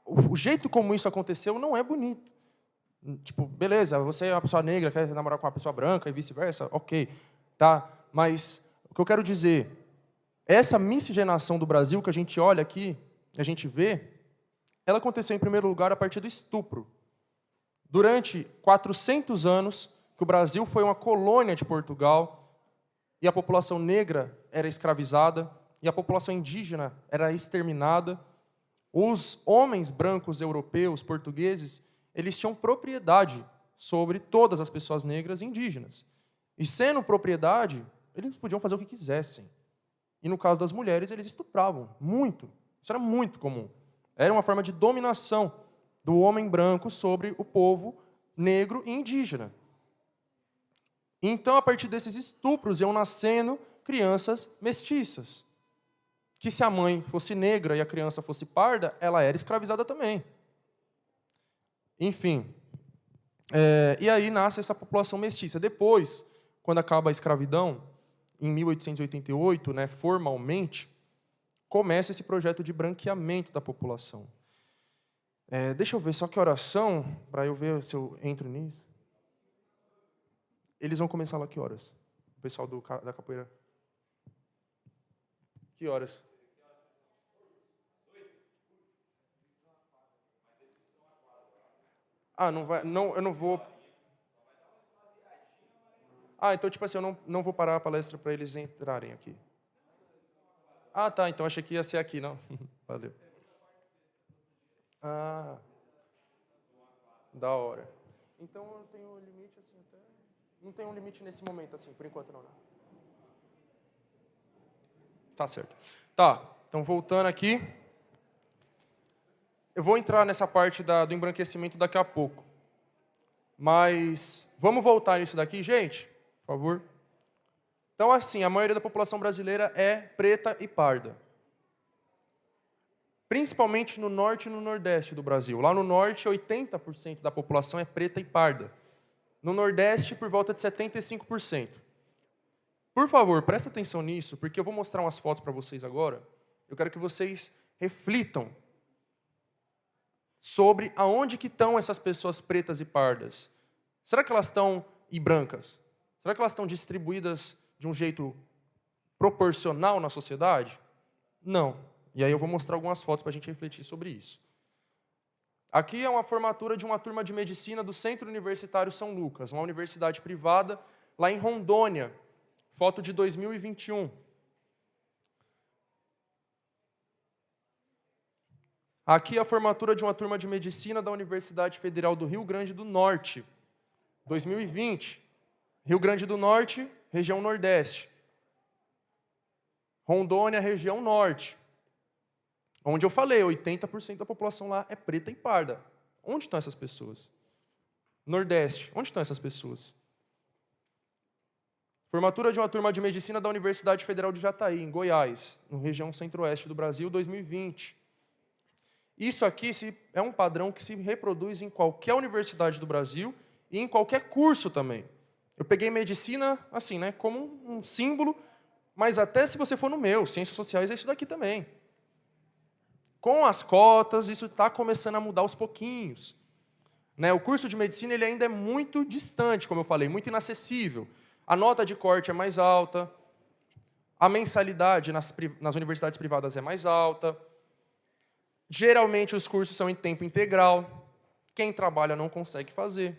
O jeito como isso aconteceu não é bonito. Tipo, beleza, você é uma pessoa negra, quer namorar com uma pessoa branca e vice-versa, ok, tá? Mas o que eu quero dizer, essa miscigenação do Brasil que a gente olha aqui, a gente vê, ela aconteceu em primeiro lugar a partir do estupro. Durante 400 anos, que o Brasil foi uma colônia de Portugal, e a população negra era escravizada, e a população indígena era exterminada, os homens brancos europeus, portugueses, eles tinham propriedade sobre todas as pessoas negras e indígenas. E sendo propriedade, eles podiam fazer o que quisessem. E no caso das mulheres, eles estupravam muito. Isso era muito comum. Era uma forma de dominação do homem branco sobre o povo negro e indígena. Então, a partir desses estupros, iam nascendo crianças mestiças. Que se a mãe fosse negra e a criança fosse parda, ela era escravizada também. Enfim. E aí nasce essa população mestiça. Depois, quando acaba a escravidão, em 1888, né, formalmente, começa esse projeto de branqueamento da população. Deixa eu ver só que oração, para eu ver se eu entro nisso. Eles vão começar lá que horas? O pessoal da capoeira. Que horas? Ah, não vai, não, eu não vou. Ah, então, tipo assim, eu não vou parar a palestra para eles entrarem aqui. Ah, tá, então achei que ia ser aqui, não. Valeu. Ah, da hora. Então eu tenho limite assim até. Não tem um limite nesse momento, assim, por enquanto não, né? Tá certo. Tá, então voltando aqui. Eu vou entrar nessa parte do embranquecimento daqui a pouco. Mas vamos voltar nisso daqui, gente? Por favor. Então, assim, a maioria da população brasileira é preta e parda. Principalmente no norte e no nordeste do Brasil. Lá no norte, 80% da população é preta e parda. No nordeste, por volta de 75%. Por favor, presta atenção nisso, porque eu vou mostrar umas fotos para vocês agora. Eu quero que vocês reflitam sobre aonde que estão essas pessoas pretas e pardas. Será que elas estão e brancas? Será que elas estão distribuídas de um jeito proporcional na sociedade? Não. E aí eu vou mostrar algumas fotos para a gente refletir sobre isso. Aqui é uma formatura de uma turma de medicina do Centro Universitário São Lucas, uma universidade privada lá em Rondônia. Foto de 2021. Aqui é a formatura de uma turma de medicina da Universidade Federal do Rio Grande do Norte, 2020. Rio Grande do Norte, região Nordeste. Rondônia, região Norte. Onde eu falei, 80% da população lá é preta e parda. Onde estão essas pessoas? Nordeste, onde estão essas pessoas? Formatura de uma turma de medicina da Universidade Federal de Jataí, em Goiás, na região centro-oeste do Brasil, 2020. Isso aqui é um padrão que se reproduz em qualquer universidade do Brasil e em qualquer curso também. Eu peguei medicina, assim, né, como um símbolo, mas até se você for no meu, ciências sociais, é isso daqui também. Com as cotas, isso está começando a mudar aos pouquinhos. Né, o curso de medicina ele ainda é muito distante, como eu falei, muito inacessível. A nota de corte é mais alta, a mensalidade nas universidades privadas é mais alta. Geralmente os cursos são em tempo integral. Quem trabalha não consegue fazer.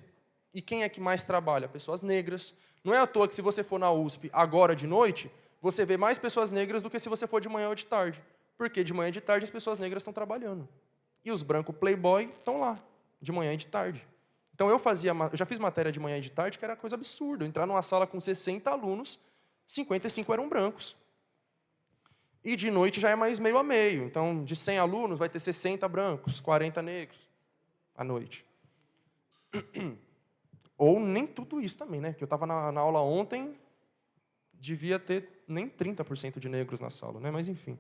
E quem é que mais trabalha? Pessoas negras. Não é à toa que se você for na USP agora de noite, você vê mais pessoas negras do que se você for de manhã ou de tarde. Porque de manhã e de tarde as pessoas negras estão trabalhando. E os brancos playboy estão lá, de manhã e de tarde. Então eu já fiz matéria de manhã e de tarde que era coisa absurda. Eu entrar numa sala com 60 alunos, 55 eram brancos. E de noite já é mais meio a meio. Então, de 100 alunos, vai ter 60 brancos, 40 negros à noite. Ou nem tudo isso também, né? Que eu estava na aula ontem, devia ter nem 30% de negros na sala, né? Mas enfim.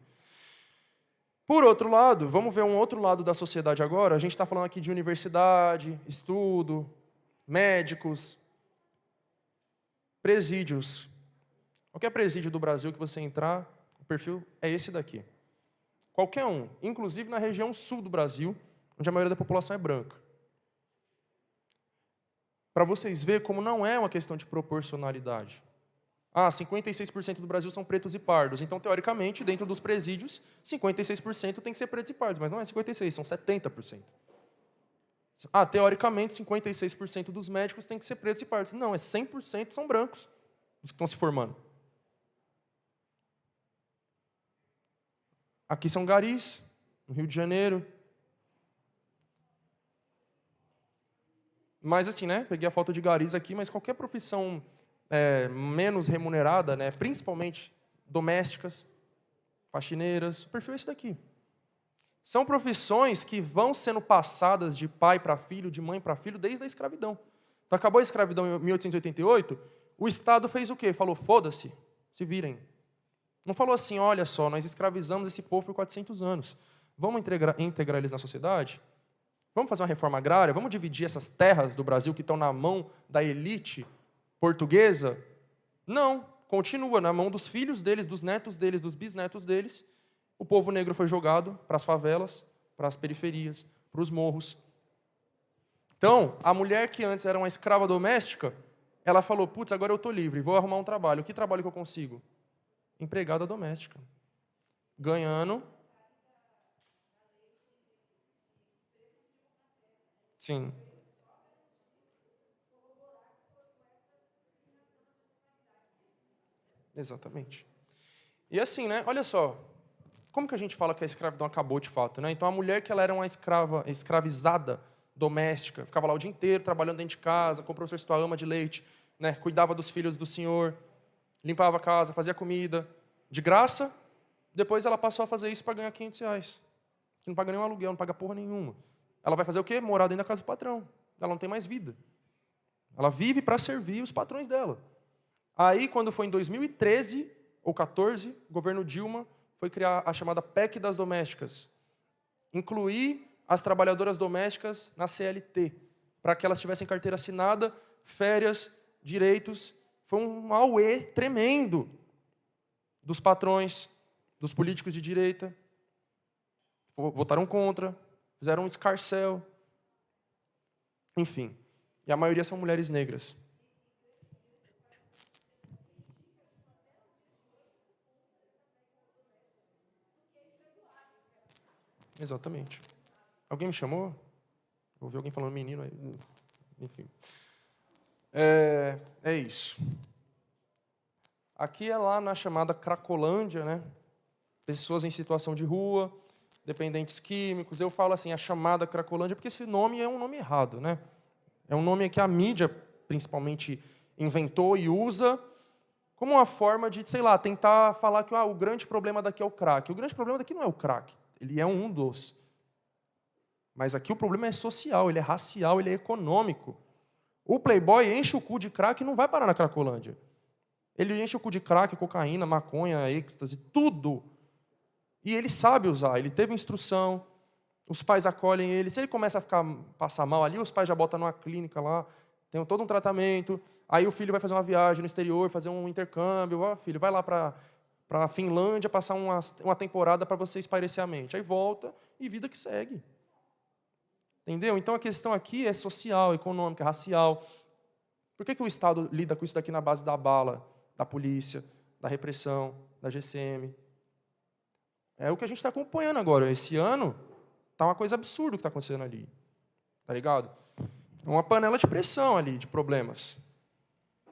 Por outro lado, vamos ver um outro lado da sociedade agora. A gente está falando aqui de universidade, estudo, médicos, presídios. Qualquer presídio do Brasil que você entrar, o perfil é esse daqui. Qualquer um, inclusive na região sul do Brasil, onde a maioria da população é branca. Para vocês verem como não é uma questão de proporcionalidade. 56% do Brasil são pretos e pardos. Então, teoricamente, dentro dos presídios, 56% tem que ser pretos e pardos. Mas não é 56%, são 70%. Teoricamente, 56% dos médicos tem que ser pretos e pardos. Não, é 100% são brancos os que estão se formando. Aqui são garis, no Rio de Janeiro. Mas assim, né? Peguei a foto de garis aqui, mas qualquer profissão menos remunerada, né? Principalmente domésticas, faxineiras, o perfil é esse daqui. São profissões que vão sendo passadas de pai para filho, de mãe para filho, desde a escravidão. Então, acabou a escravidão em 1888, o Estado fez o quê? Falou, foda-se, se virem. Não falou assim, olha só, nós escravizamos esse povo por 400 anos. Vamos integrar eles na sociedade? Vamos fazer uma reforma agrária? Vamos dividir essas terras do Brasil que estão na mão da elite portuguesa? Não, continua na mão dos filhos deles, dos netos deles, dos bisnetos deles. O povo negro foi jogado para as favelas, para as periferias, para os morros. Então, a mulher que antes era uma escrava doméstica, ela falou, putz, agora eu estou livre, vou arrumar um trabalho. Que trabalho que eu consigo? Empregada doméstica. Ganhando. Sim. Exatamente. E assim, né? Olha só, como que a gente fala que a escravidão acabou de fato, né? Então, a mulher que ela era uma escravizada doméstica, ficava lá o dia inteiro trabalhando dentro de casa, comprou sua ama de leite, né? Cuidava dos filhos do senhor, limpava a casa, fazia comida, de graça. Depois ela passou a fazer isso para ganhar R$ 500, que não paga nenhum aluguel, não paga porra nenhuma. Ela vai fazer o quê? Morar dentro da casa do patrão. Ela não tem mais vida. Ela vive para servir os patrões dela. Aí, quando foi em 2013 ou 14, o governo Dilma foi criar a chamada PEC das domésticas. Incluir as trabalhadoras domésticas na CLT, para que elas tivessem carteira assinada, férias, direitos. Foi um auê tremendo dos patrões, dos políticos de direita. Votaram contra, fizeram um escarcéu. Enfim, e a maioria são mulheres negras. Exatamente. Alguém me chamou? Ouvi alguém falando menino aí. Enfim. É isso. Aqui é lá na chamada Cracolândia, né? Pessoas em situação de rua, dependentes químicos. Eu falo assim, a chamada Cracolândia, porque esse nome é um nome errado, né? É um nome que a mídia, principalmente, inventou e usa como uma forma de, sei lá, tentar falar que o grande problema daqui é o crack. O grande problema daqui não é o crack. Ele é um dos. Mas aqui o problema é social, ele é racial, ele é econômico. O playboy enche o cu de crack e não vai parar na Cracolândia. Ele enche o cu de crack, cocaína, maconha, êxtase, tudo. E ele sabe usar, ele teve instrução, os pais acolhem ele. Se ele começa a passar mal ali, os pais já botam numa clínica lá, tem todo um tratamento. Aí o filho vai fazer uma viagem no exterior, fazer um intercâmbio. Ó, filho, vai lá para a Finlândia, passar uma temporada para você espairecer a mente. Aí volta e vida que segue. Entendeu? Então a questão aqui é social, econômica, racial. Por que o Estado lida com isso daqui na base da bala, da polícia, da repressão, da GCM? É o que a gente está acompanhando agora. Esse ano, tá uma coisa absurda o que está acontecendo ali. Tá ligado? É uma panela de pressão ali, de problemas.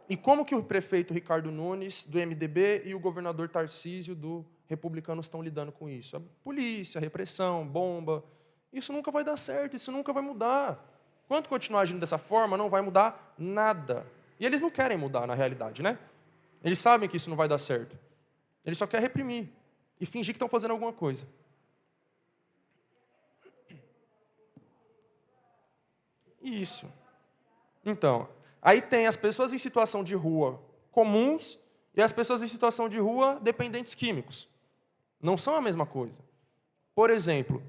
E como que o prefeito Ricardo Nunes, do MDB, e o governador Tarcísio, do Republicano, estão lidando com isso? A polícia, a repressão, bomba. Isso nunca vai dar certo, isso nunca vai mudar. Enquanto continuar agindo dessa forma, não vai mudar nada. E eles não querem mudar, na realidade, né? Eles sabem que isso não vai dar certo. Eles só querem reprimir e fingir que estão fazendo alguma coisa. Isso. Então, aí tem as pessoas em situação de rua comuns e as pessoas em situação de rua dependentes químicos. Não são a mesma coisa. Por exemplo,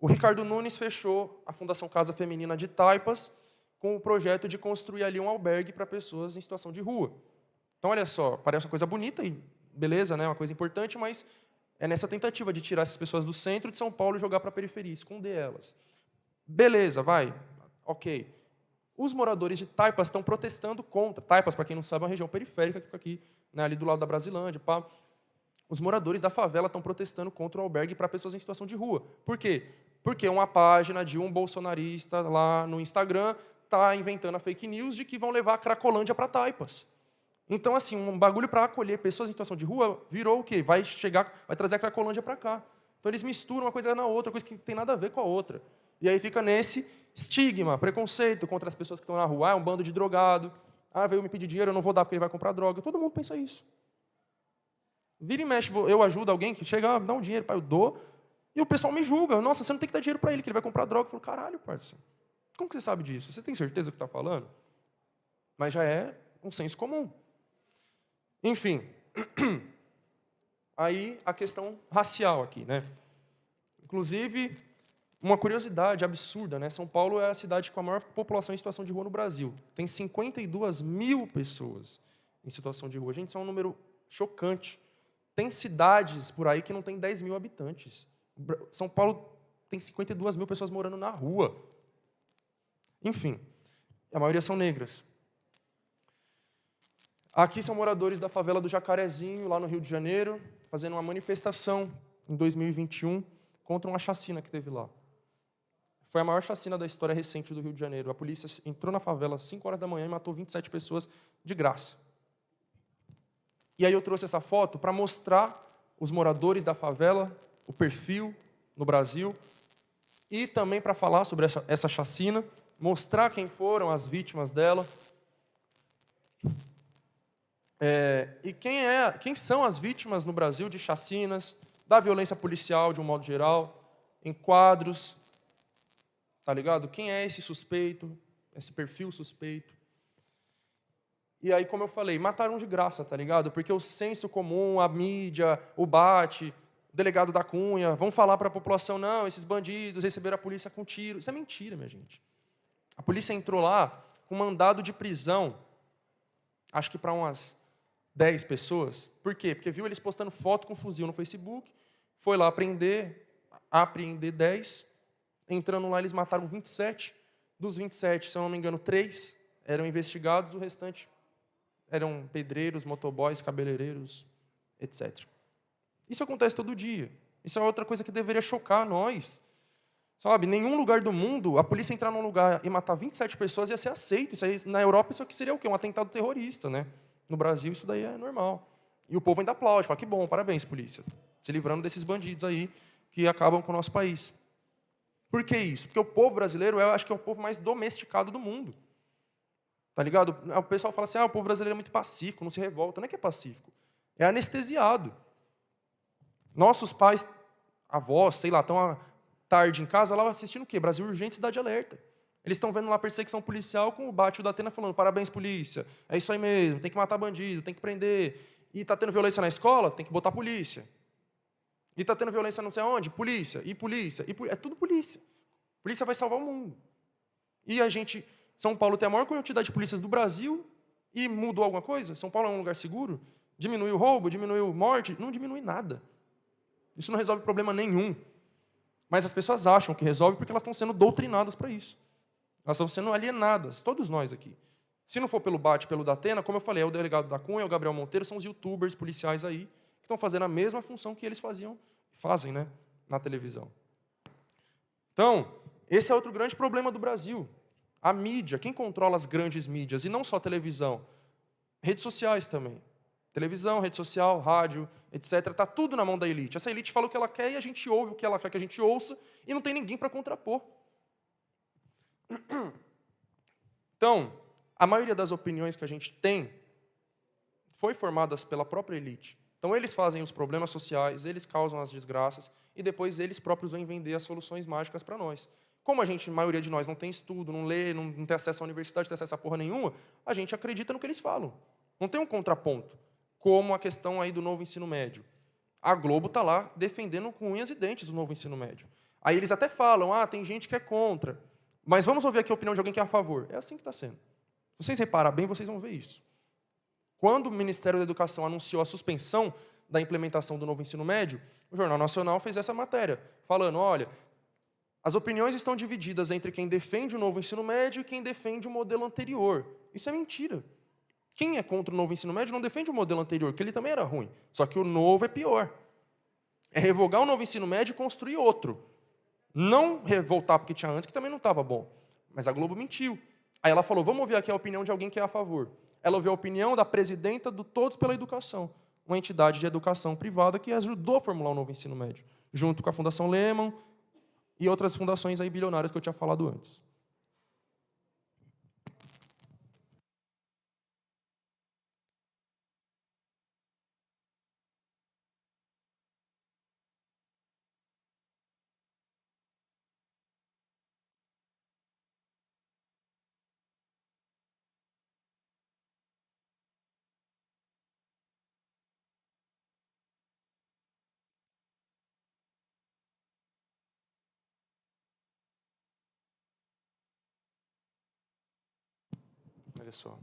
o Ricardo Nunes fechou a Fundação Casa Feminina de Taipas com o projeto de construir ali um albergue para pessoas em situação de rua. Então, olha só, parece uma coisa bonita e beleza, né? Uma coisa importante, mas é nessa tentativa de tirar essas pessoas do centro de São Paulo e jogar para a periferia, esconder elas. Beleza, vai, ok. Os moradores de Taipas estão protestando contra. Taipas, para quem não sabe, é uma região periférica que fica aqui, né, ali do lado da Brasilândia. Pá. Os moradores da favela estão protestando contra o albergue para pessoas em situação de rua. Por quê? Porque uma página de um bolsonarista lá no Instagram está inventando a fake news de que vão levar a Cracolândia para Taipas. Então, assim, um bagulho para acolher pessoas em situação de rua virou o quê? Vai trazer a Cracolândia para cá. Então, eles misturam uma coisa na outra, coisa que não tem nada a ver com a outra. E aí fica nesse estigma, preconceito contra as pessoas que estão na rua. Ah, é um bando de drogado. Ah, veio me pedir dinheiro, eu não vou dar porque ele vai comprar droga. Todo mundo pensa isso. Vira e mexe, eu ajudo alguém que chega, me dá um dinheiro, pai, eu dou. E o pessoal me julga. Nossa, você não tem que dar dinheiro para ele, que ele vai comprar droga. Eu falo, caralho, parceiro. Como que você sabe disso? Você tem certeza do que está falando? Mas já é um senso comum. Enfim, aí a questão racial aqui, né? Inclusive, uma curiosidade absurda, né? São Paulo é a cidade com a maior população em situação de rua no Brasil. Tem 52 mil pessoas em situação de rua. Gente, isso é um número chocante. Tem cidades por aí que não tem 10 mil habitantes. São Paulo tem 52 mil pessoas morando na rua. Enfim, a maioria são negras. Aqui são moradores da favela do Jacarezinho, lá no Rio de Janeiro, fazendo uma manifestação em 2021 contra uma chacina que teve lá. Foi a maior chacina da história recente do Rio de Janeiro. A polícia entrou na favela às 5 horas da manhã e matou 27 pessoas de graça. E aí eu trouxe essa foto para mostrar os moradores da favela, o perfil no Brasil, e também para falar sobre essa chacina, mostrar quem foram as vítimas dela, e quem são as vítimas no Brasil de chacinas, da violência policial de um modo geral, em quadros, tá ligado? Quem é esse suspeito, esse perfil suspeito. E aí, como eu falei, mataram de graça, tá ligado? Porque o senso comum, a mídia, o BAT, o delegado da Cunha, vão falar para a população, não, esses bandidos receberam a polícia com tiro. Isso é mentira, minha gente. A polícia entrou lá com mandado de prisão, acho que para umas 10 pessoas. Por quê? Porque viu eles postando foto com fuzil no Facebook, foi lá apreender 10, entrando lá eles mataram 27. Dos 27, se eu não me engano, 3 eram investigados, o restante eram pedreiros, motoboys, cabeleireiros, etc. Isso acontece todo dia. Isso é outra coisa que deveria chocar nós. Sabe, nenhum lugar do mundo, a polícia entrar num lugar e matar 27 pessoas ia ser aceito. Isso aí, na Europa, isso aqui seria o quê? Um atentado terrorista, né? No Brasil, isso daí é normal. E o povo ainda aplaude, fala, que bom, parabéns, polícia. Se livrando desses bandidos aí que acabam com o nosso país. Por que isso? Porque o povo brasileiro, eu acho que é o povo mais domesticado do mundo. Tá ligado? O pessoal fala assim, o povo brasileiro é muito pacífico, não se revolta. Não é que é pacífico, é anestesiado. Nossos pais, avós, sei lá, estão à tarde em casa, lá assistindo o quê? Brasil Urgente, Cidade Alerta. Eles estão vendo lá perseguição policial com o Bate e o Datena falando, parabéns, polícia, é isso aí mesmo, tem que matar bandido, tem que prender. E está tendo violência na escola? Tem que botar polícia. E está tendo violência não sei aonde? Polícia, e polícia, é tudo polícia. Polícia vai salvar o mundo. E a gente... São Paulo tem a maior quantidade de polícias do Brasil e mudou alguma coisa? São Paulo é um lugar seguro? Diminuiu o roubo? Diminuiu a morte? Não diminui nada. Isso não resolve problema nenhum. Mas as pessoas acham que resolve porque elas estão sendo doutrinadas para isso. Elas estão sendo alienadas, todos nós aqui. Se não for pelo Bate, pelo Datena, como eu falei, é o delegado da Cunha, é o Gabriel Monteiro, são os youtubers policiais aí que estão fazendo a mesma função que eles fazem, né, na televisão. Então, esse é outro grande problema do Brasil. A mídia, quem controla as grandes mídias, e não só a televisão, redes sociais também. Televisão, rede social, rádio, etc. Está tudo na mão da elite. Essa elite fala o que ela quer e a gente ouve o que ela quer que a gente ouça e não tem ninguém para contrapor. Então, a maioria das opiniões que a gente tem foi formadas pela própria elite. Então, eles fazem os problemas sociais, eles causam as desgraças e depois eles próprios vêm vender as soluções mágicas para nós. Como a maioria de nós não tem estudo, não lê, não tem acesso à universidade, não tem acesso a porra nenhuma, a gente acredita no que eles falam. Não tem um contraponto, como a questão aí do novo ensino médio. A Globo está lá defendendo com unhas e dentes o novo ensino médio. Aí eles até falam, tem gente que é contra, mas vamos ouvir aqui a opinião de alguém que é a favor. É assim que está sendo. Se vocês reparar bem, vocês vão ver isso. Quando o Ministério da Educação anunciou a suspensão da implementação do novo ensino médio, o Jornal Nacional fez essa matéria, falando, olha, as opiniões estão divididas entre quem defende o novo ensino médio e quem defende o modelo anterior. Isso é mentira. Quem é contra o novo ensino médio não defende o modelo anterior, porque ele também era ruim. Só que o novo é pior. É revogar o novo ensino médio e construir outro. Não revoltar porque tinha antes, que também não estava bom. Mas a Globo mentiu. Aí ela falou, vamos ouvir aqui a opinião de alguém que é a favor. Ela ouviu a opinião da presidenta do Todos pela Educação, uma entidade de educação privada que ajudou a formular o novo ensino médio, junto com a Fundação Lehman e outras fundações aí bilionárias que eu tinha falado antes. Olha só.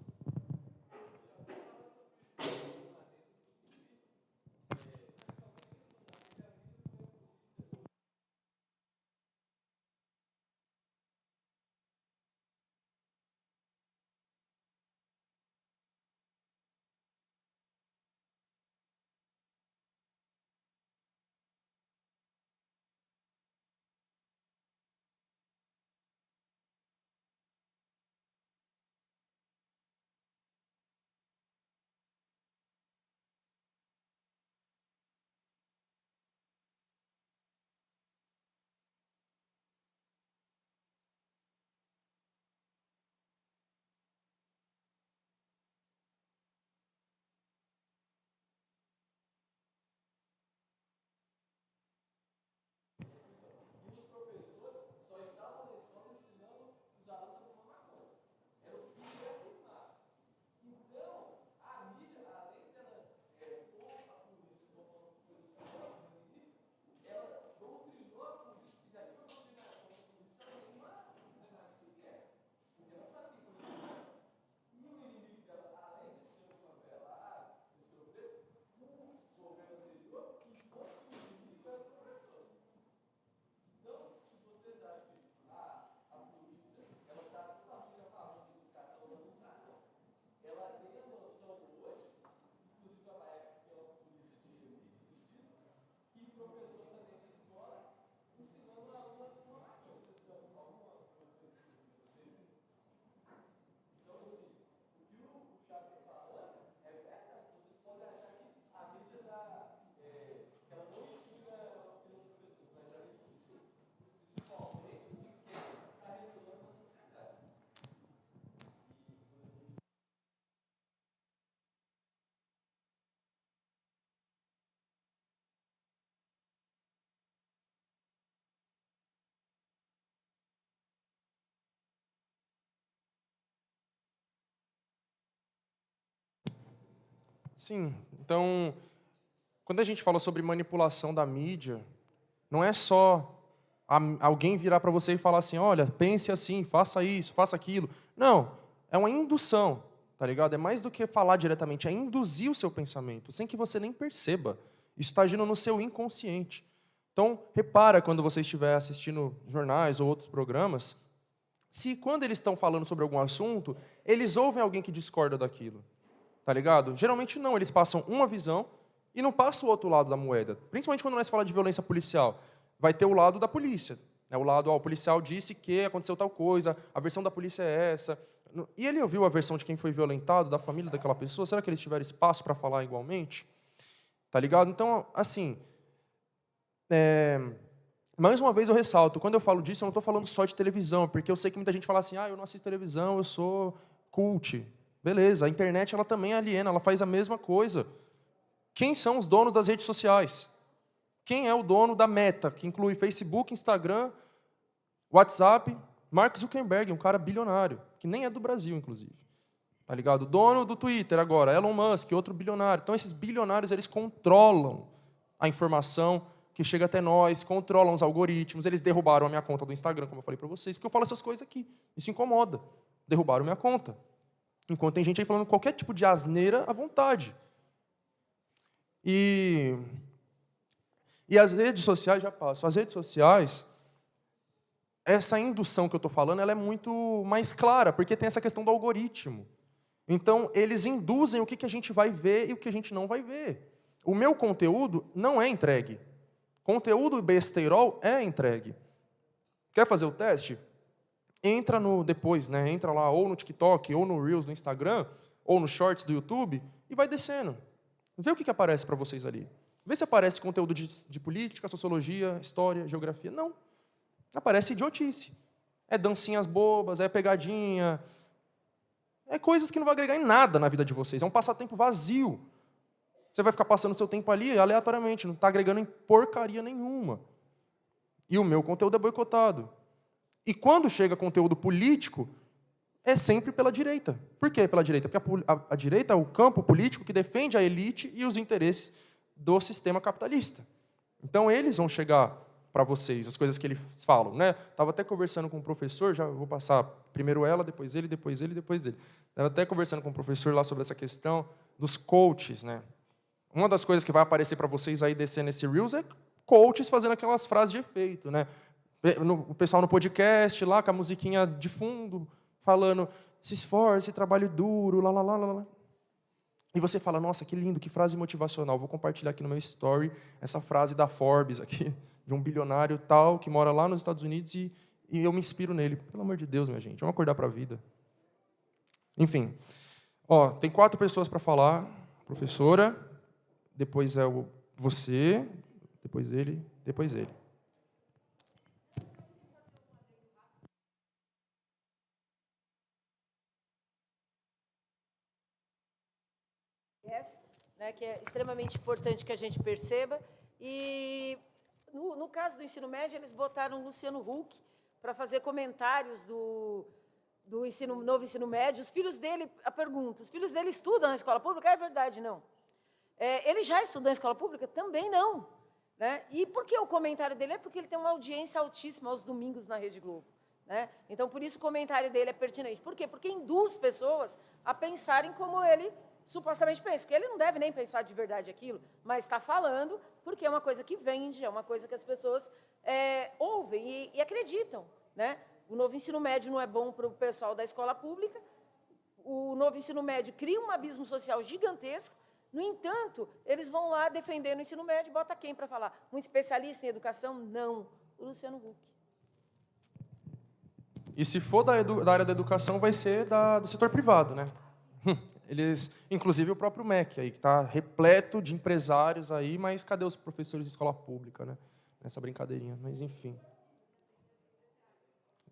Sim, então, quando a gente fala sobre manipulação da mídia, não é só alguém virar para você e falar assim, olha, pense assim, faça isso, faça aquilo. Não, é uma indução, tá ligado? É mais do que falar diretamente, é induzir o seu pensamento, sem que você nem perceba. Isso está agindo no seu inconsciente. Então, repara quando você estiver assistindo jornais ou outros programas, se quando eles estão falando sobre algum assunto, eles ouvem alguém que discorda daquilo. Tá ligado? Geralmente não, eles passam uma visão e não passam o outro lado da moeda. Principalmente quando nós falamos de violência policial. Vai ter o lado da polícia. É o lado, o policial disse que aconteceu tal coisa, a versão da polícia é essa. E ele ouviu a versão de quem foi violentado, da família daquela pessoa? Será que eles tiveram espaço para falar igualmente? Tá ligado? Então, assim, mais uma vez eu ressalto, quando eu falo disso, eu não estou falando só de televisão, porque eu sei que muita gente fala assim, eu não assisto televisão, eu sou cult. Beleza, a internet ela também é aliena, ela faz a mesma coisa. Quem são os donos das redes sociais? Quem é o dono da Meta, que inclui Facebook, Instagram, WhatsApp? Mark Zuckerberg, um cara bilionário, que nem é do Brasil, inclusive. Tá ligado? O dono do Twitter agora, Elon Musk, outro bilionário. Então, esses bilionários, eles controlam a informação que chega até nós, controlam os algoritmos. Eles derrubaram a minha conta do Instagram, como eu falei para vocês, porque eu falo essas coisas aqui. Isso incomoda. Derrubaram minha conta. Enquanto tem gente aí falando qualquer tipo de asneira à vontade. E as redes sociais, já passo, as redes sociais, essa indução que eu estou falando, ela é muito mais clara, porque tem essa questão do algoritmo. Então, eles induzem o que a gente vai ver e o que a gente não vai ver. O meu conteúdo não é entregue. Conteúdo besteirol é entregue. Quer fazer o teste? Entra no depois, né? Entra lá ou no TikTok, ou no Reels do Instagram, ou no Shorts do YouTube e vai descendo. Vê o que aparece para vocês ali. Vê se aparece conteúdo de política, sociologia, história, geografia. Não. Aparece idiotice. É dancinhas bobas, é pegadinha. É coisas que não vão agregar em nada na vida de vocês. É um passatempo vazio. Você vai ficar passando seu tempo ali aleatoriamente, não está agregando em porcaria nenhuma. E o meu conteúdo é boicotado. E quando chega conteúdo político, é sempre pela direita. Por que pela direita? Porque a direita é o campo político que defende a elite e os interesses do sistema capitalista. Então, eles vão chegar para vocês, as coisas que eles falam. Né? Estava até conversando com um professor, já vou passar primeiro ela, depois ele, depois ele, depois ele. Estava até conversando com um professor lá sobre essa questão dos coaches. Né? Uma das coisas que vai aparecer para vocês aí descer nesse Reels é coaches fazendo aquelas frases de efeito. Né? O pessoal no podcast, lá com a musiquinha de fundo, falando, se esforce, trabalho duro, lá, lá, lá, lá. E você fala, nossa, que lindo, que frase motivacional. Vou compartilhar aqui no meu story essa frase da Forbes, aqui, de um bilionário tal, que mora lá nos Estados Unidos, e eu me inspiro nele. Pelo amor de Deus, minha gente, vamos acordar para a vida. Enfim, tem 4 pessoas para falar. Professora, depois é você, depois ele, depois ele. Né, que é extremamente importante que a gente perceba. E, no caso do ensino médio, eles botaram o Luciano Huck para fazer comentários do novo ensino médio. Os filhos dele, a pergunta, os filhos dele estudam na escola pública? É verdade, não. Ele já estudou na escola pública? Também não. Né? E por que o comentário dele? É porque ele tem uma audiência altíssima aos domingos na Rede Globo. Né? Então, por isso o comentário dele é pertinente. Por quê? Porque induz pessoas a pensarem como ele supostamente pensa, porque ele não deve nem pensar de verdade aquilo, mas está falando porque é uma coisa que vende, é uma coisa que as pessoas ouvem e acreditam. Né? O novo ensino médio não é bom para o pessoal da escola pública, o novo ensino médio cria um abismo social gigantesco, No entanto, eles vão lá defendendo o ensino médio, bota quem para falar? Um especialista em educação? Não, o Luciano Huck. E se for da área da educação, vai ser do setor privado, né? Eles, inclusive o próprio MEC aí, que está repleto de empresários aí, mas cadê os professores de escola pública, né? Nessa brincadeirinha, mas enfim.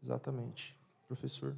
Exatamente. Professor.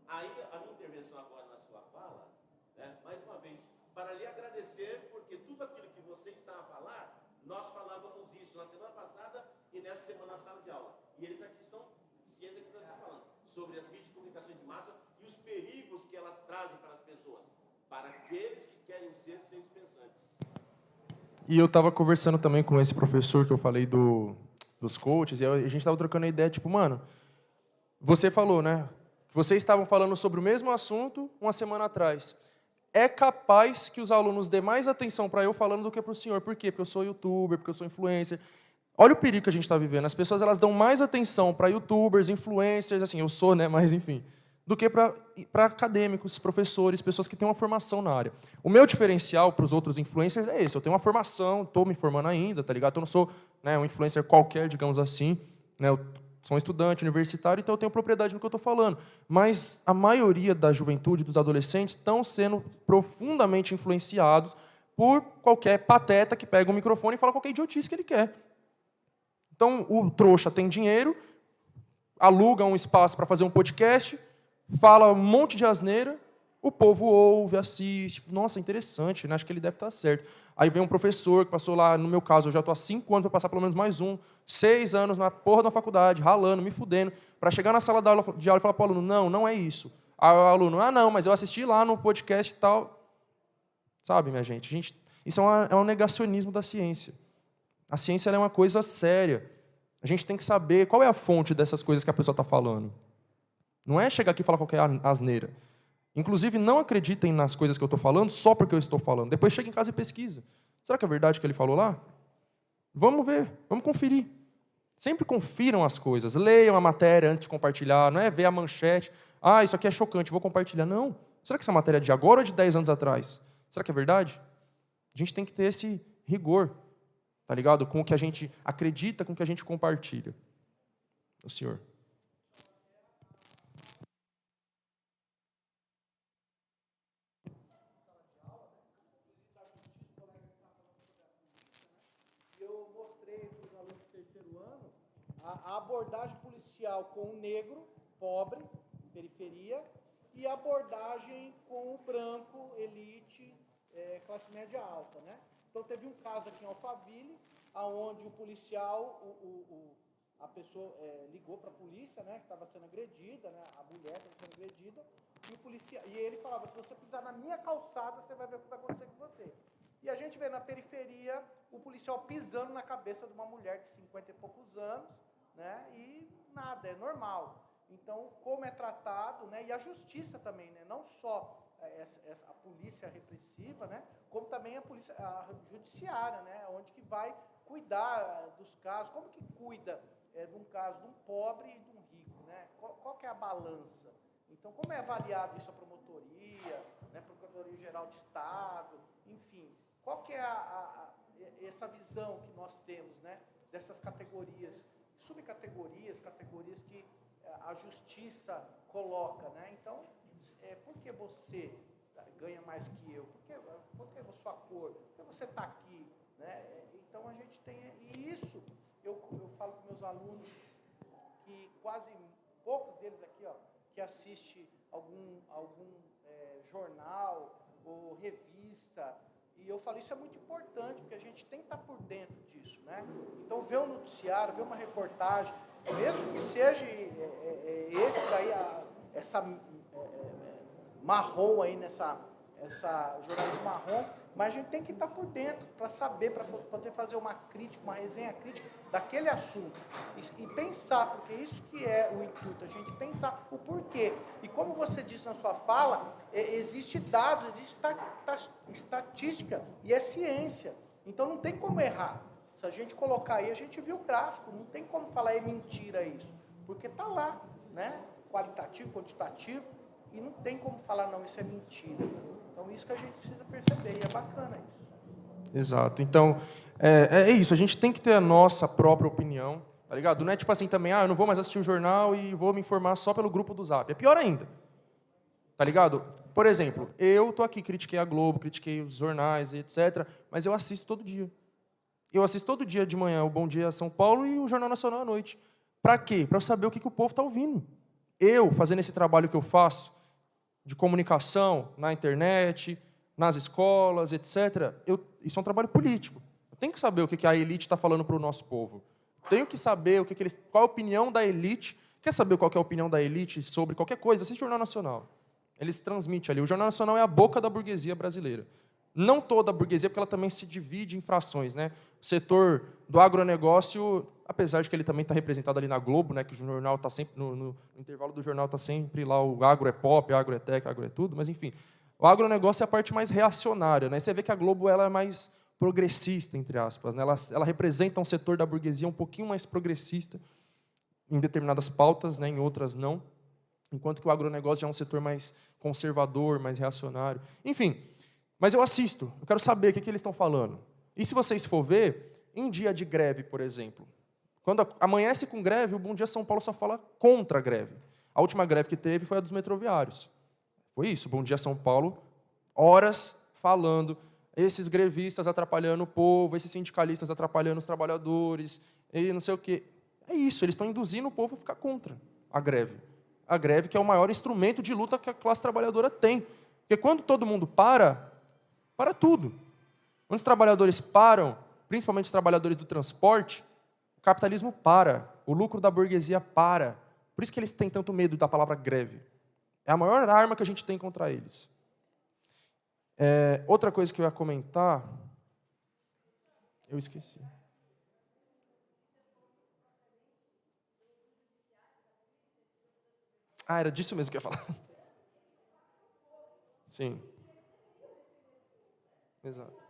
Aí, a minha intervenção agora na sua fala, né, mais uma vez, para lhe agradecer, porque tudo aquilo que você está a falar, nós falávamos isso na semana passada e nessa semana na sala de aula. E eles aqui estão cientes do que nós estamos falando, sobre as mídias de comunicação de massa e os perigos que elas trazem para as pessoas, para aqueles que querem ser seres pensantes. E eu estava conversando também com esse professor que eu falei dos coaches, e a gente estava trocando a ideia, tipo, mano, você falou, né? Vocês estavam falando sobre o mesmo assunto uma semana atrás. É capaz que os alunos dêem mais atenção para eu falando do que para o senhor. Por quê? Porque eu sou youtuber, porque eu sou influencer. Olha o perigo que a gente está vivendo. As pessoas elas dão mais atenção para youtubers, influencers, assim, eu sou, né? Mas enfim, do que para acadêmicos, professores, pessoas que têm uma formação na área. O meu diferencial para os outros influencers é esse. Eu tenho uma formação, estou me formando ainda, tá ligado? Eu não sou, né, um influencer qualquer, digamos assim, né? Eu sou um estudante universitário, então eu tenho propriedade no que eu estou falando. Mas a maioria da juventude, dos adolescentes, estão sendo profundamente influenciados por qualquer pateta que pega um microfone e fala qualquer idiotice que ele quer. Então, o trouxa tem dinheiro, aluga um espaço para fazer um podcast, fala um monte de asneira, o povo ouve, assiste. Nossa, interessante, né? Acho que ele deve estar certo. Aí vem um professor que passou lá, no meu caso, eu já estou há 5 anos, vou passar pelo menos mais 6 anos na porra da faculdade, ralando, me fudendo, para chegar na sala de aula e falar para o aluno, não é isso. Aí o aluno, não, mas eu assisti lá no podcast e tal. Sabe, minha gente, isso é um negacionismo da ciência. A ciência é uma coisa séria. A gente tem que saber qual é a fonte dessas coisas que a pessoa está falando. Não é chegar aqui e falar qualquer asneira. Inclusive, não acreditem nas coisas que eu estou falando só porque eu estou falando. Depois chega em casa e pesquisa. Será que é verdade o que ele falou lá? Vamos ver, vamos conferir. Sempre confiram as coisas. Leiam a matéria antes de compartilhar. Não é ver a manchete. Isso aqui é chocante, vou compartilhar. Não. Será que essa matéria é de agora ou de 10 anos atrás? Será que é verdade? A gente tem que ter esse rigor, tá ligado? Com o que a gente acredita, com o que a gente compartilha. O senhor. A abordagem policial com o negro, pobre, periferia, e a abordagem com o branco, elite, classe média alta, né? Então teve um caso aqui em Alphaville, onde o policial, a pessoa ligou para a polícia, né, que estava sendo agredida, né, a mulher estava sendo agredida, e ele falava, se você pisar na minha calçada, você vai ver o que vai acontecer com você. E a gente vê na periferia o policial pisando na cabeça de uma mulher de 50 e poucos anos, né? E nada, é normal. Então, como é tratado, né? E a justiça também, né? Não só a polícia repressiva, né? Como também a polícia judiciária, né? Onde que vai cuidar dos casos, como que cuida de um caso de um pobre e de um rico, né? Qual que é a balança? Então, como é avaliado isso a promotoria, né? Procuradoria Geral de Estado, enfim, qual que é essa visão que nós temos, né? Dessas categorias, subcategorias, categorias que a justiça coloca, né? Então, por que você ganha mais que eu? Por que a sua cor? Por que você está aqui? Né? Então, a gente tem... E isso, eu falo com meus alunos, que quase poucos deles aqui, ó, que assiste algum jornal ou revista, e eu falo, isso é muito importante, porque a gente tem que estar por dentro disso, né? Então, ver um noticiário, ver uma reportagem, mesmo que seja esse daí, essa marrom aí, essa jornalismo marrom, mas a gente tem que estar por dentro para saber, para poder fazer uma crítica, uma resenha crítica daquele assunto e pensar, porque isso que é o intuito, a gente pensar o porquê. E como você disse na sua fala, existe dados, existe estatística e é ciência. Então não tem como errar. Se a gente colocar aí, a gente viu o gráfico, não tem como falar é mentira isso, porque está lá, né? Qualitativo, quantitativo, e não tem como falar, não, isso é mentira. Então, isso que a gente precisa perceber, e é bacana isso. Exato. Então, é isso, a gente tem que ter a nossa própria opinião, tá ligado? Não é tipo assim também, eu não vou mais assistir o jornal e vou me informar só pelo grupo do Zap. É pior ainda, tá ligado? Por exemplo, eu tô aqui, critiquei a Globo, critiquei os jornais, etc., mas eu assisto todo dia. Eu assisto todo dia de manhã o Bom Dia São Paulo e o Jornal Nacional à noite. Para quê? Para eu saber o que o povo está ouvindo. Eu, fazendo esse trabalho que eu faço, de comunicação na internet, nas escolas, etc., isso é um trabalho político. Eu tenho que saber o que a elite está falando para o nosso povo. Eu tenho que saber qual a opinião da elite. Quer saber qual que é a opinião da elite sobre qualquer coisa? Assiste o Jornal Nacional. Eles transmitem ali. O Jornal Nacional é a boca da burguesia brasileira. Não toda a burguesia, porque ela também se divide em frações, né? O setor do agronegócio, apesar de que ele também está representado ali na Globo, né? Que o jornal está sempre, no intervalo do jornal está sempre lá, o agro é pop, agro é tech, agro é tudo, mas enfim. O agronegócio é a parte mais reacionária, né? Você vê que a Globo ela é mais progressista, entre aspas, né? Ela representa um setor da burguesia um pouquinho mais progressista em determinadas pautas, né? Em outras não. Enquanto que o agronegócio já é um setor mais conservador, mais reacionário. Enfim... Mas eu assisto, eu quero saber o que eles estão falando. E se vocês for ver, em dia de greve, por exemplo, quando amanhece com greve, o Bom Dia São Paulo só fala contra a greve. A última greve que teve foi a dos metroviários. Foi isso, o Bom Dia São Paulo, horas falando, esses grevistas atrapalhando o povo, esses sindicalistas atrapalhando os trabalhadores, e não sei o quê. É isso, eles estão induzindo o povo a ficar contra a greve. A greve que é o maior instrumento de luta que a classe trabalhadora tem. Porque quando todo mundo para tudo. Quando os trabalhadores param, principalmente os trabalhadores do transporte, o capitalismo para, o lucro da burguesia para. Por isso que eles têm tanto medo da palavra greve. É a maior arma que a gente tem contra eles. Outra coisa que eu ia comentar, eu esqueci. Era disso mesmo que eu ia falar. Sim. Exato.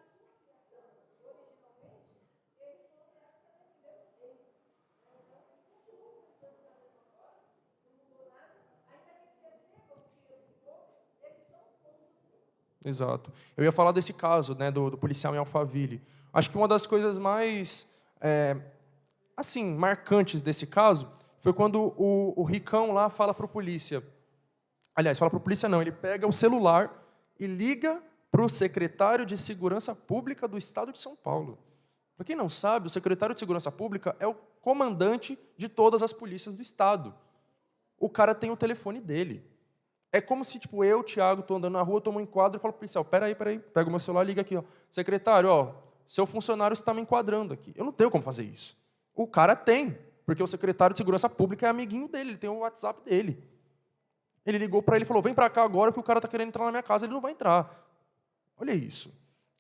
Exato. Eu ia falar desse caso, né, do policial em Alphaville. Acho que uma das coisas mais marcantes desse caso foi quando o ricão lá fala para o polícia. Aliás, fala para o polícia não, ele pega o celular e liga para o secretário de Segurança Pública do Estado de São Paulo. Para quem não sabe, o secretário de Segurança Pública é o comandante de todas as polícias do Estado. O cara tem o telefone dele. É como se, eu, Thiago, estou andando na rua, tomo um enquadro e falo para o policial, peraí, pega o meu celular e liga aqui. Ó. Secretário, seu funcionário está me enquadrando aqui. Eu não tenho como fazer isso. O cara tem, porque o secretário de Segurança Pública é amiguinho dele, ele tem o WhatsApp dele. Ele ligou para ele e falou, vem para cá agora que o cara está querendo entrar na minha casa, ele não vai entrar. Olha isso.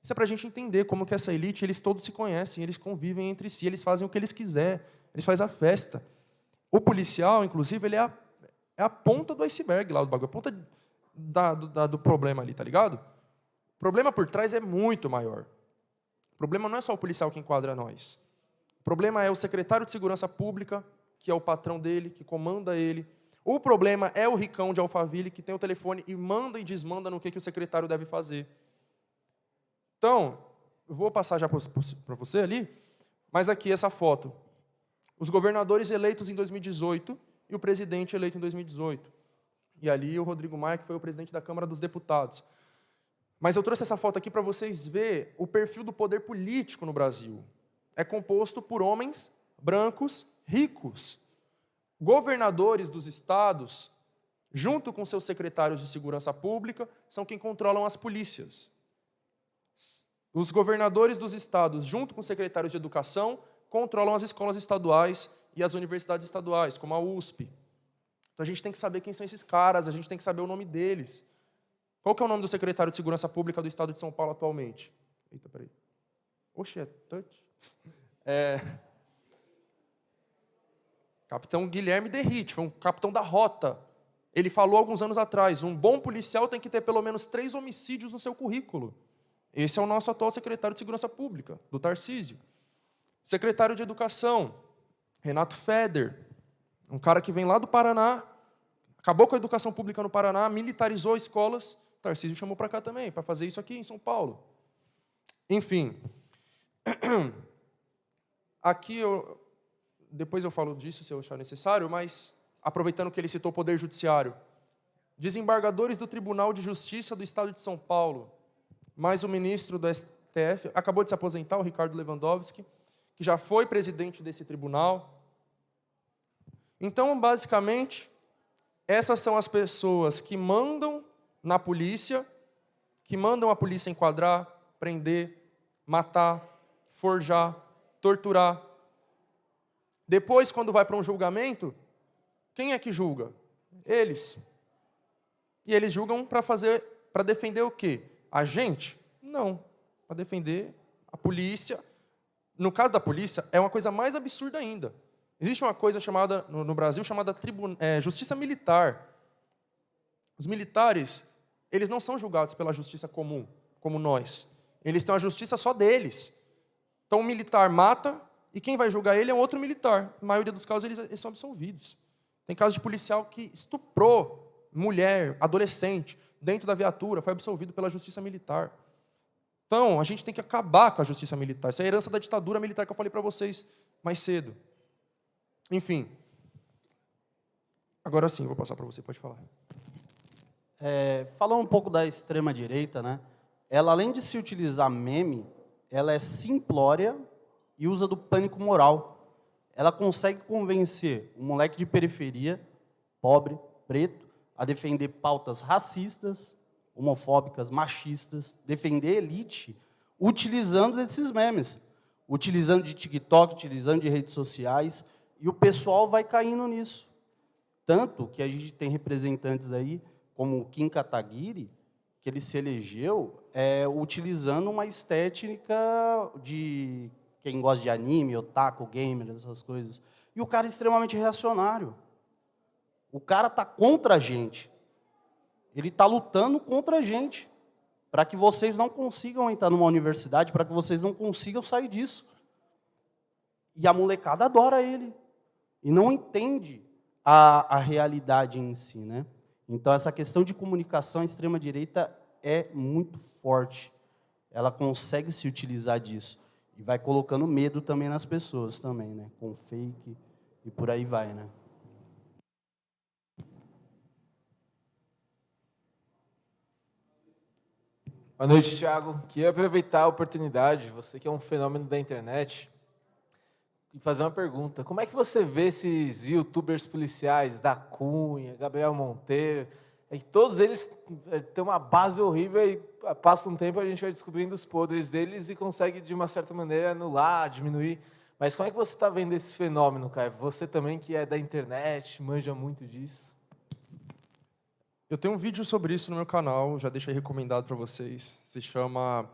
Isso é para a gente entender como que essa elite, eles todos se conhecem, eles convivem entre si, eles fazem o que eles quiserem, eles fazem a festa. O policial, inclusive, ele é a ponta do iceberg lá do bagulho, a ponta do problema ali, tá ligado? O problema por trás é muito maior. O problema não é só o policial que enquadra nós. O problema é o secretário de Segurança Pública, que é o patrão dele, que comanda ele. O problema é o ricão de Alphaville, que tem o telefone e manda e desmanda no que o secretário deve fazer. Então, eu vou passar já para você ali, mas aqui essa foto. Os governadores eleitos em 2018 e o presidente eleito em 2018. E ali o Rodrigo Maia, que foi o presidente da Câmara dos Deputados. Mas eu trouxe essa foto aqui para vocês verem o perfil do poder político no Brasil. É composto por homens brancos ricos. Governadores dos estados, junto com seus secretários de segurança pública, são quem controlam as polícias. Os governadores dos estados, junto com os secretários de educação, controlam as escolas estaduais e as universidades estaduais, como a USP. Então a gente tem que saber quem são esses caras, a gente tem que saber o nome deles. Qual que é o nome do secretário de Segurança Pública do Estado de São Paulo atualmente? Eita, peraí. Oxe, é touch? Capitão Guilherme Derrite, foi um capitão da rota. Ele falou alguns anos atrás, um bom policial tem que ter pelo menos 3 homicídios no seu currículo. Esse é o nosso atual secretário de Segurança Pública, do Tarcísio. Secretário de Educação, Renato Feder, um cara que vem lá do Paraná, acabou com a educação pública no Paraná, militarizou escolas, Tarcísio chamou para cá também, para fazer isso aqui em São Paulo. Enfim, aqui, depois eu falo disso se eu achar necessário, mas aproveitando que ele citou o Poder Judiciário, desembargadores do Tribunal de Justiça do Estado de São Paulo, mais o ministro do STF, acabou de se aposentar, o Ricardo Lewandowski, que já foi presidente desse tribunal. Então, basicamente, essas são as pessoas que mandam na polícia, que mandam a polícia enquadrar, prender, matar, forjar, torturar. Depois, quando vai para um julgamento, quem é que julga? Eles. E eles julgam para defender o quê? A gente? Não. Para defender a polícia. No caso da polícia, é uma coisa mais absurda ainda. Existe uma coisa chamada, no Brasil, chamada justiça militar. Os militares, eles não são julgados pela justiça comum, como nós. Eles têm a justiça só deles. Então, o militar mata, e quem vai julgar ele é um outro militar. Na maioria dos casos, eles são absolvidos. Tem casos de policial que estuprou mulher, adolescente, dentro da viatura, foi absolvido pela justiça militar. Então, a gente tem que acabar com a justiça militar. Isso é a herança da ditadura militar que eu falei para vocês mais cedo. Enfim. Agora sim, vou passar para você, pode falar. Falando um pouco da extrema-direita, né? Ela, além de se utilizar meme, ela é simplória e usa do pânico moral. Ela consegue convencer um moleque de periferia, pobre, preto, a defender pautas racistas, homofóbicas, machistas, defender elite, utilizando desses memes, utilizando de TikTok, utilizando de redes sociais, e o pessoal vai caindo nisso. Tanto que a gente tem representantes aí, como o Kim Kataguiri, que ele se elegeu utilizando uma estética de quem gosta de anime, otaku, gamer, essas coisas. E o cara é extremamente reacionário. O cara está contra a gente. Ele está lutando contra a gente, para que vocês não consigam entrar numa universidade, para que vocês não consigam sair disso. E a molecada adora ele. E não entende a realidade em si, né? Então, essa questão de comunicação à extrema-direita é muito forte. Ela consegue se utilizar disso. E vai colocando medo também nas pessoas, também, né? Com fake e por aí vai, né? Boa noite, Thiago. Queria aproveitar a oportunidade, você que é um fenômeno da internet, e fazer uma pergunta. Como é que você vê esses youtubers policiais, da Cunha, Gabriel Monteiro, que todos eles têm uma base horrível e passa um tempo a gente vai descobrindo os podres deles e consegue, de uma certa maneira, anular, diminuir. Mas como é que você está vendo esse fenômeno, Caio? Você também que é da internet, manja muito disso. Eu tenho um vídeo sobre isso no meu canal, já deixei recomendado para vocês. Se chama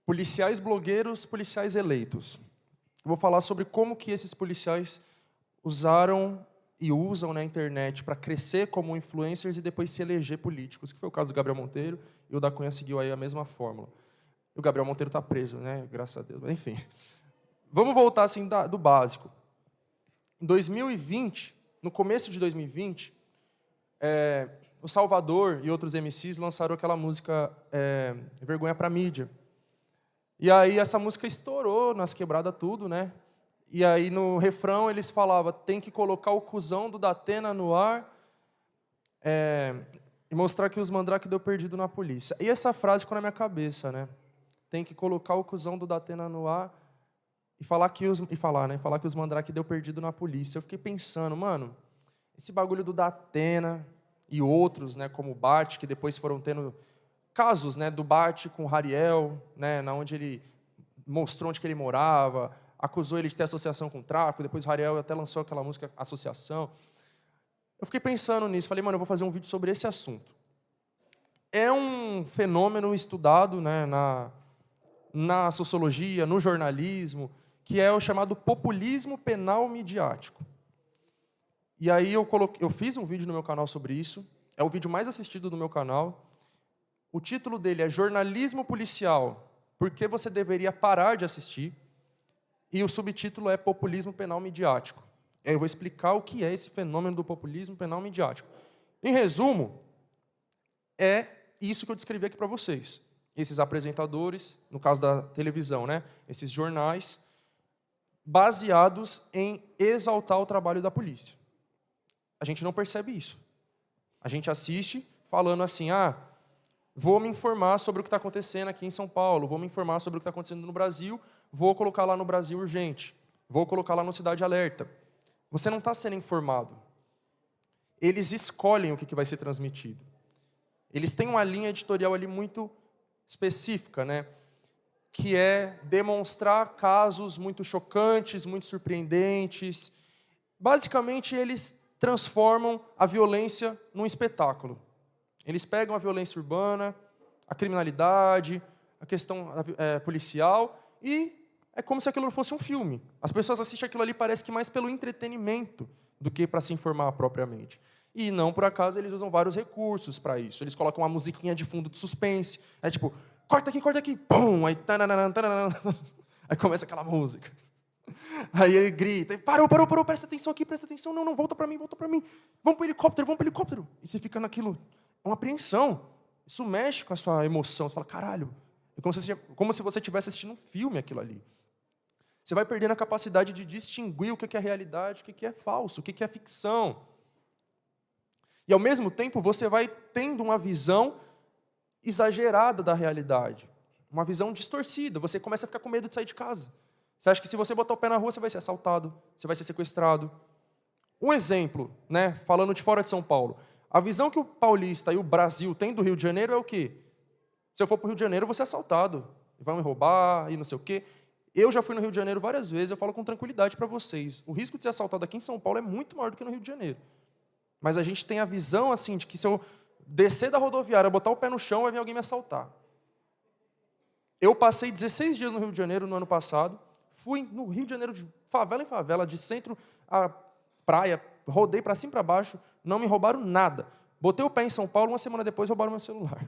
policiais blogueiros, policiais eleitos. Eu vou falar sobre como que esses policiais usaram e usam na internet para crescer como influencers e depois se eleger políticos, que foi o caso do Gabriel Monteiro, e o da Cunha seguiu aí a mesma fórmula. E o Gabriel Monteiro está preso, né? Graças a Deus. Mas, enfim, vamos voltar assim do básico. Em 2020, no começo de 2020, o Salvador e outros MCs lançaram aquela música Vergonha pra Mídia. E aí essa música estourou nas quebradas tudo, né? E aí no refrão eles falavam, tem que colocar o cuzão do Datena no ar e mostrar que os mandrake deu perdido na polícia. E essa frase ficou na minha cabeça, né? Tem que colocar o cuzão do Datena no ar e falar que os mandrake deu perdido na polícia. Eu fiquei pensando, mano, esse bagulho do Datena e outros, né, como o Bart, que depois foram tendo casos, né, do Bart com o Hariel, né, na onde ele mostrou onde que ele morava, acusou ele de ter associação com o tráfico, depois o Hariel até lançou aquela música Associação. Eu fiquei pensando nisso, falei, mano, eu vou fazer um vídeo sobre esse assunto. É um fenômeno estudado, né, na sociologia, no jornalismo, que é o chamado populismo penal midiático. E aí eu fiz um vídeo no meu canal sobre isso, é o vídeo mais assistido do meu canal. O título dele é Jornalismo Policial, por que você deveria parar de assistir? E o subtítulo é Populismo Penal Midiático. Eu vou explicar o que é esse fenômeno do populismo penal midiático. Em resumo, é isso que eu descrevi aqui para vocês. Esses apresentadores, no caso da televisão, né? Esses jornais, baseados em exaltar o trabalho da polícia. A gente não percebe isso. A gente assiste falando assim, vou me informar sobre o que está acontecendo aqui em São Paulo, vou me informar sobre o que está acontecendo no Brasil, vou colocar lá no Brasil Urgente, vou colocar lá no Cidade Alerta. Você não está sendo informado. Eles escolhem o que vai ser transmitido. Eles têm uma linha editorial ali muito específica, né? Que é demonstrar casos muito chocantes, muito surpreendentes. Basicamente, eles transformam a violência num espetáculo. Eles pegam a violência urbana, a criminalidade, a questão policial e é como se aquilo fosse um filme. As pessoas assistem aquilo ali, parece que mais pelo entretenimento do que para se informar propriamente. E não por acaso eles usam vários recursos para isso. Eles colocam uma musiquinha de fundo de suspense. É tipo, corta aqui, pum! Aí, aí começa aquela música. Aí ele grita, parou, presta atenção aqui, presta atenção. Não, volta para mim. Vamos pro helicóptero. E você fica naquilo, é uma apreensão. Isso mexe com a sua emoção. Você fala, caralho, é como se você estivesse assistindo um filme aquilo ali. Você vai perdendo a capacidade de distinguir o que é realidade, o que é falso, o que é ficção. E, ao mesmo tempo, você vai tendo uma visão exagerada da realidade. Uma visão distorcida. Você começa a ficar com medo de sair de casa. Você acha que se você botar o pé na rua, você vai ser assaltado, você vai ser sequestrado. Um exemplo, né, falando de fora de São Paulo. A visão que o paulista e o Brasil têm do Rio de Janeiro é o quê? Se eu for para o Rio de Janeiro, eu vou ser assaltado. Vão me roubar e não sei o quê. Eu já fui no Rio de Janeiro várias vezes, eu falo com tranquilidade para vocês. O risco de ser assaltado aqui em São Paulo é muito maior do que no Rio de Janeiro. Mas a gente tem a visão assim de que se eu descer da rodoviária, botar o pé no chão, vai vir alguém me assaltar. Eu passei 16 dias no Rio de Janeiro no ano passado. Fui no Rio de Janeiro de favela em favela, de centro à praia, rodei para cima e para baixo, não me roubaram nada. Botei o pé em São Paulo, uma semana depois roubaram meu celular.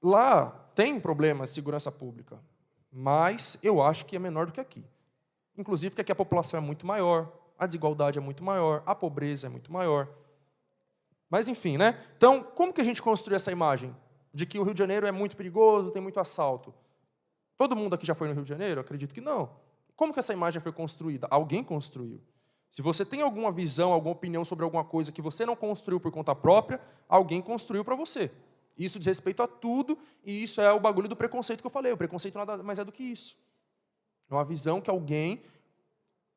Lá tem problemas de segurança pública, mas eu acho que é menor do que aqui. Inclusive porque aqui a população é muito maior, a desigualdade é muito maior, a pobreza é muito maior. Mas enfim, né? Então, como que a gente construiu essa imagem de que o Rio de Janeiro é muito perigoso, tem muito assalto? Todo mundo aqui já foi no Rio de Janeiro? Acredito que não. Como que essa imagem foi construída? Alguém construiu. Se você tem alguma visão, alguma opinião sobre alguma coisa que você não construiu por conta própria, alguém construiu para você. Isso diz respeito a tudo, e isso é o bagulho do preconceito que eu falei. O preconceito nada mais é do que isso. É uma visão que alguém,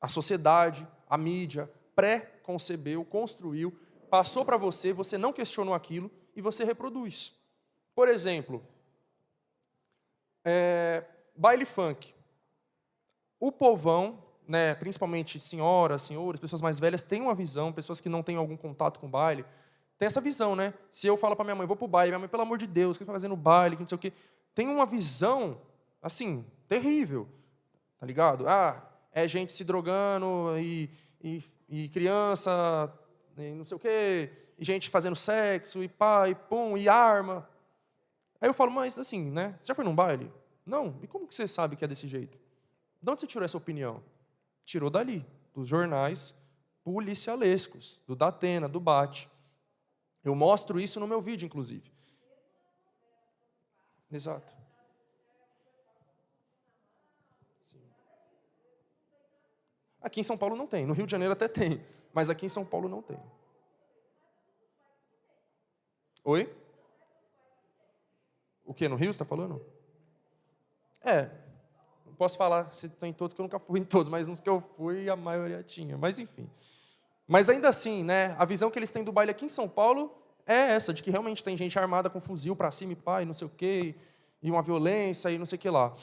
a sociedade, a mídia, pré-concebeu, construiu, passou para você, você não questionou aquilo, e você reproduz. Por exemplo, baile funk. O povão, né, principalmente senhoras, senhores, pessoas mais velhas, têm uma visão, pessoas que não têm algum contato com o baile, tem essa visão, né? Se eu falo para minha mãe, vou pro baile, minha mãe, pelo amor de Deus, o que você vai fazer no baile, que não sei o quê. tem uma visão, assim, terrível, tá ligado? É gente se drogando e criança, e não sei o quê, e gente fazendo sexo, e pá, e pum, e arma. Aí eu falo, mas assim, né? Você já foi num baile? Não. E como que você sabe que é desse jeito? De onde você tirou essa opinião? Tirou dali, dos jornais policialescos, do Datena, do BAT. Eu mostro isso no meu vídeo, inclusive. Exato. Sim. Aqui em São Paulo não tem. No Rio de Janeiro até tem. Mas aqui em São Paulo não tem. Oi? O que? No Rio você está falando? Não posso falar se tem todos, que eu nunca fui em todos, mas nos que eu fui, a maioria tinha. Mas, enfim. Mas, ainda assim, né, a visão que eles têm do baile aqui em São Paulo é essa, de que realmente tem gente armada com fuzil para cima e pá, e não sei o quê, e uma violência, e não sei o que lá.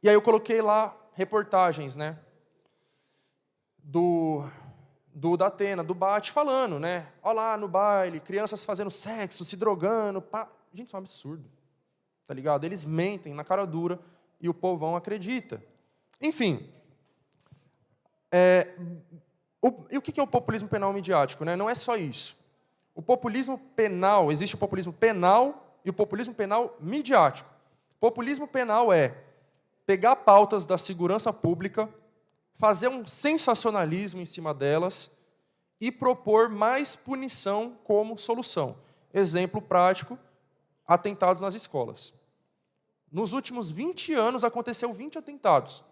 E aí eu coloquei lá reportagens, né, do Datena, do BAT, falando, né, olha lá no baile, crianças fazendo sexo, se drogando, pá. Gente, isso é um absurdo, tá ligado? Eles mentem na cara dura e o povão acredita. Enfim, e o que é o populismo penal midiático, né? Não é só isso. O populismo penal, existe o populismo penal e o populismo penal midiático. Populismo penal é pegar pautas da segurança pública, fazer um sensacionalismo em cima delas e propor mais punição como solução. Exemplo prático, atentados nas escolas. Nos últimos 20 anos aconteceu 20 atentados.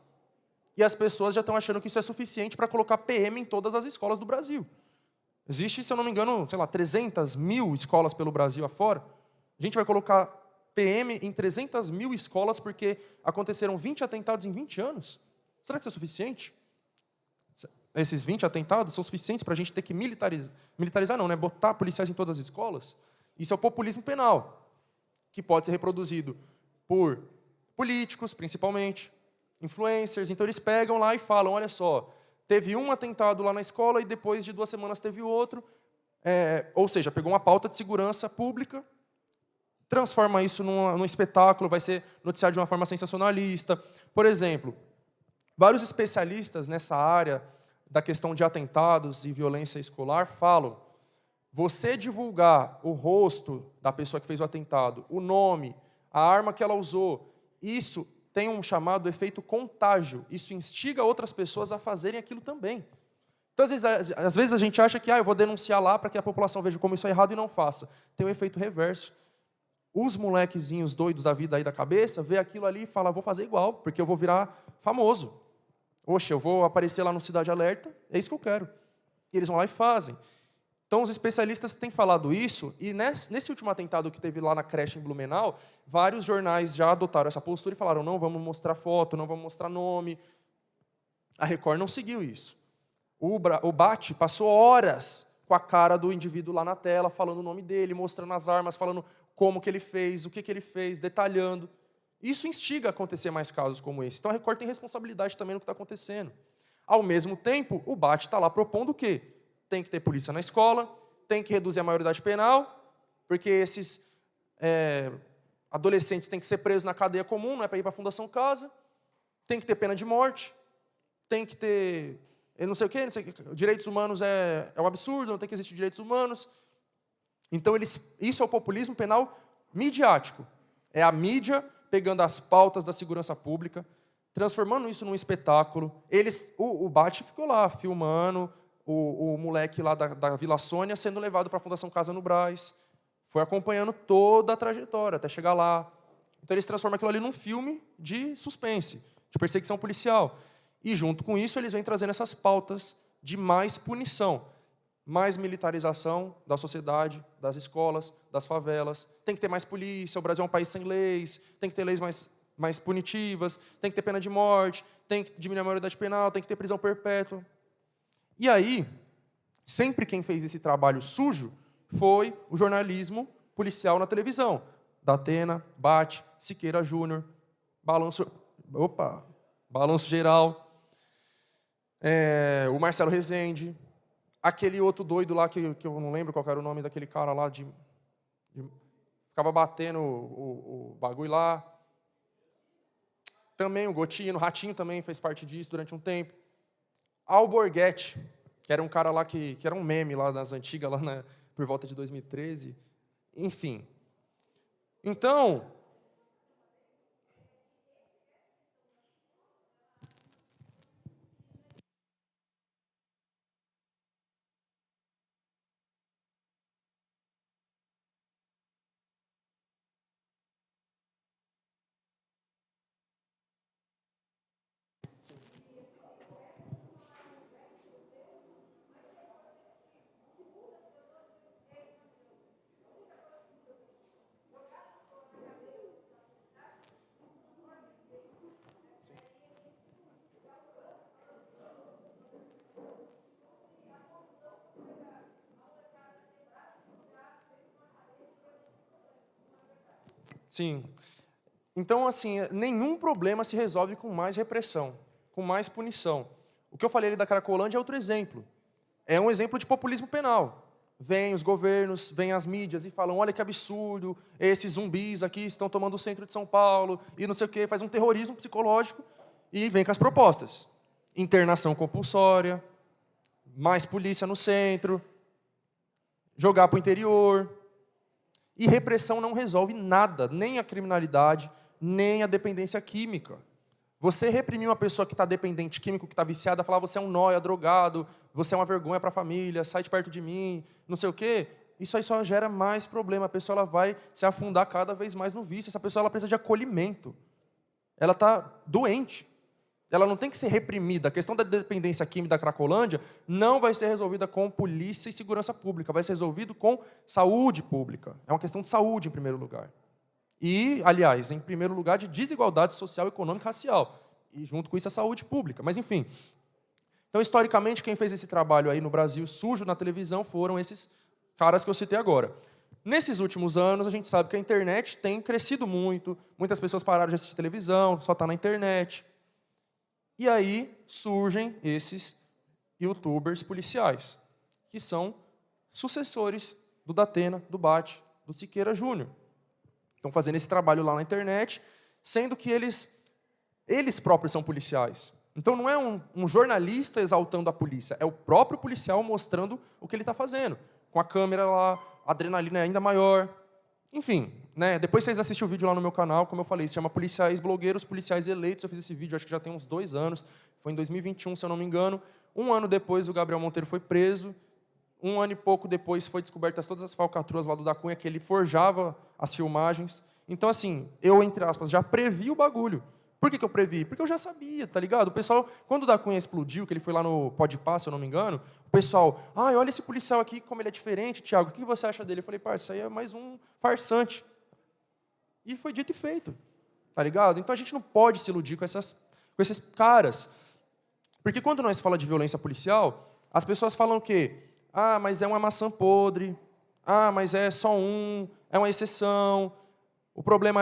E as pessoas já estão achando que isso é suficiente para colocar PM em todas as escolas do Brasil. Existe, se eu não me engano, 300 mil escolas pelo Brasil afora. A gente vai colocar PM em 300 mil escolas porque aconteceram 20 atentados em 20 anos? Será que isso é suficiente? Esses 20 atentados são suficientes para a gente ter que militarizar não, né? Botar policiais em todas as escolas? Isso é o populismo penal, que pode ser reproduzido por políticos, principalmente, influencers. Então eles pegam lá e falam, olha só, teve um atentado lá na escola e depois de 2 semanas teve outro. Ou seja, pegou uma pauta de segurança pública, transforma isso num espetáculo, vai ser noticiado de uma forma sensacionalista. Por exemplo, vários especialistas nessa área da questão de atentados e violência escolar falam, você divulgar o rosto da pessoa que fez o atentado, o nome, a arma que ela usou, isso tem um chamado efeito contágio. Isso instiga outras pessoas a fazerem aquilo também. Então, às vezes a gente acha que eu vou denunciar lá para que a população veja como isso é errado e não faça. Tem um efeito reverso. Os molequezinhos doidos da vida aí da cabeça, vê aquilo ali e fala, vou fazer igual, porque eu vou virar famoso. Oxe, eu vou aparecer lá no Cidade Alerta, é isso que eu quero. E eles vão lá e fazem. Então, os especialistas têm falado isso, e nesse último atentado que teve lá na creche em Blumenau, vários jornais já adotaram essa postura e falaram, não vamos mostrar foto, não vamos mostrar nome. A Record não seguiu isso. O BAT passou horas com a cara do indivíduo lá na tela, falando o nome dele, mostrando as armas, falando como que ele fez, o que ele fez, detalhando. Isso instiga a acontecer mais casos como esse. Então, a Record tem responsabilidade também no que está acontecendo. Ao mesmo tempo, o BAT está lá propondo o quê? Tem que ter polícia na escola, tem que reduzir a maioridade penal, porque esses adolescentes têm que ser presos na cadeia comum, não é para ir para a Fundação Casa, tem que ter pena de morte, tem que ter não sei o quê, direitos humanos é um absurdo, não tem que existir direitos humanos. Então, isso é o populismo penal midiático. É a mídia pegando as pautas da segurança pública, transformando isso num espetáculo. O BAT ficou lá, filmando o moleque lá da Vila Sônia sendo levado para a Fundação Casa no Brás. Foi acompanhando toda a trajetória, até chegar lá. Então, eles transformam aquilo ali num filme de suspense, de perseguição policial. E, junto com isso, eles vêm trazendo essas pautas de mais punição, mais militarização da sociedade, das escolas, das favelas. Tem que ter mais polícia, o Brasil é um país sem leis, tem que ter leis mais punitivas, tem que ter pena de morte, tem que diminuir a maioridade penal, tem que ter prisão perpétua. E aí, sempre quem fez esse trabalho sujo foi o jornalismo policial na televisão. Datena, BAT, Siqueira Júnior, Balanço Geral, o Marcelo Rezende, aquele outro doido lá que eu não lembro qual era o nome daquele cara lá, ficava ficava batendo o bagulho lá. Também o Gotino, o Ratinho também fez parte disso durante um tempo. Alborguete, que era um cara lá que era um meme lá das antigas, lá por volta de 2013. Enfim. Então, sim. Então, assim, nenhum problema se resolve com mais repressão, com mais punição. O que eu falei ali da Cracolândia é outro exemplo. É um exemplo de populismo penal. Vêm os governos, vêm as mídias e falam, olha que absurdo, esses zumbis aqui estão tomando o centro de São Paulo, e não sei o quê, faz um terrorismo psicológico, e vem com as propostas. Internação compulsória, mais polícia no centro, jogar para o interior. E repressão não resolve nada, nem a criminalidade, nem a dependência química. Você reprimir uma pessoa que está dependente químico, que está viciada, falar você é um nóia, drogado, você é uma vergonha para a família, sai de perto de mim, não sei o quê, isso aí só gera mais problema. A pessoa ela vai se afundar cada vez mais no vício. Essa pessoa ela precisa de acolhimento. Ela está doente. Ela não tem que ser reprimida. A questão da dependência química da Cracolândia não vai ser resolvida com polícia e segurança pública, vai ser resolvido com saúde pública. É uma questão de saúde, em primeiro lugar. E, aliás, em primeiro lugar, de desigualdade social, econômica e racial. E, junto com isso, a saúde pública. Mas, enfim. Então, historicamente, quem fez esse trabalho aí no Brasil, sujo na televisão, foram esses caras que eu citei agora. Nesses últimos anos, a gente sabe que a internet tem crescido muito, muitas pessoas pararam de assistir televisão, só está na internet. E aí surgem esses youtubers policiais, que são sucessores do Datena, do Bate, do Siqueira Júnior. Estão fazendo esse trabalho lá na internet, sendo que eles próprios são policiais. Então não é um jornalista exaltando a polícia, é o próprio policial mostrando o que ele está fazendo. Com a câmera lá, a adrenalina é ainda maior. Enfim, né? Depois vocês assistem o vídeo lá no meu canal, como eu falei, se chama Policiais Blogueiros, Policiais Eleitos. Eu fiz esse vídeo, acho que já tem uns 2 anos. Foi em 2021, se eu não me engano. 1 ano depois, o Gabriel Monteiro foi preso. 1 ano e pouco depois, foi descobertas todas as falcatruas lá do Da Cunha, que ele forjava as filmagens. Então, assim, eu, entre aspas, já previ o bagulho. Por que eu previ? Porque eu já sabia, tá ligado? O pessoal, quando o Da Cunha explodiu, que ele foi lá no Podpah, se eu não me engano, o pessoal, olha esse policial aqui, como ele é diferente, Thiago, o que você acha dele? Eu falei, isso aí é mais um farsante. E foi dito e feito, tá ligado? Então a gente não pode se iludir com esses caras. Porque quando nós falamos de violência policial, as pessoas falam o quê? Mas é uma maçã podre, mas é só é uma exceção. O problema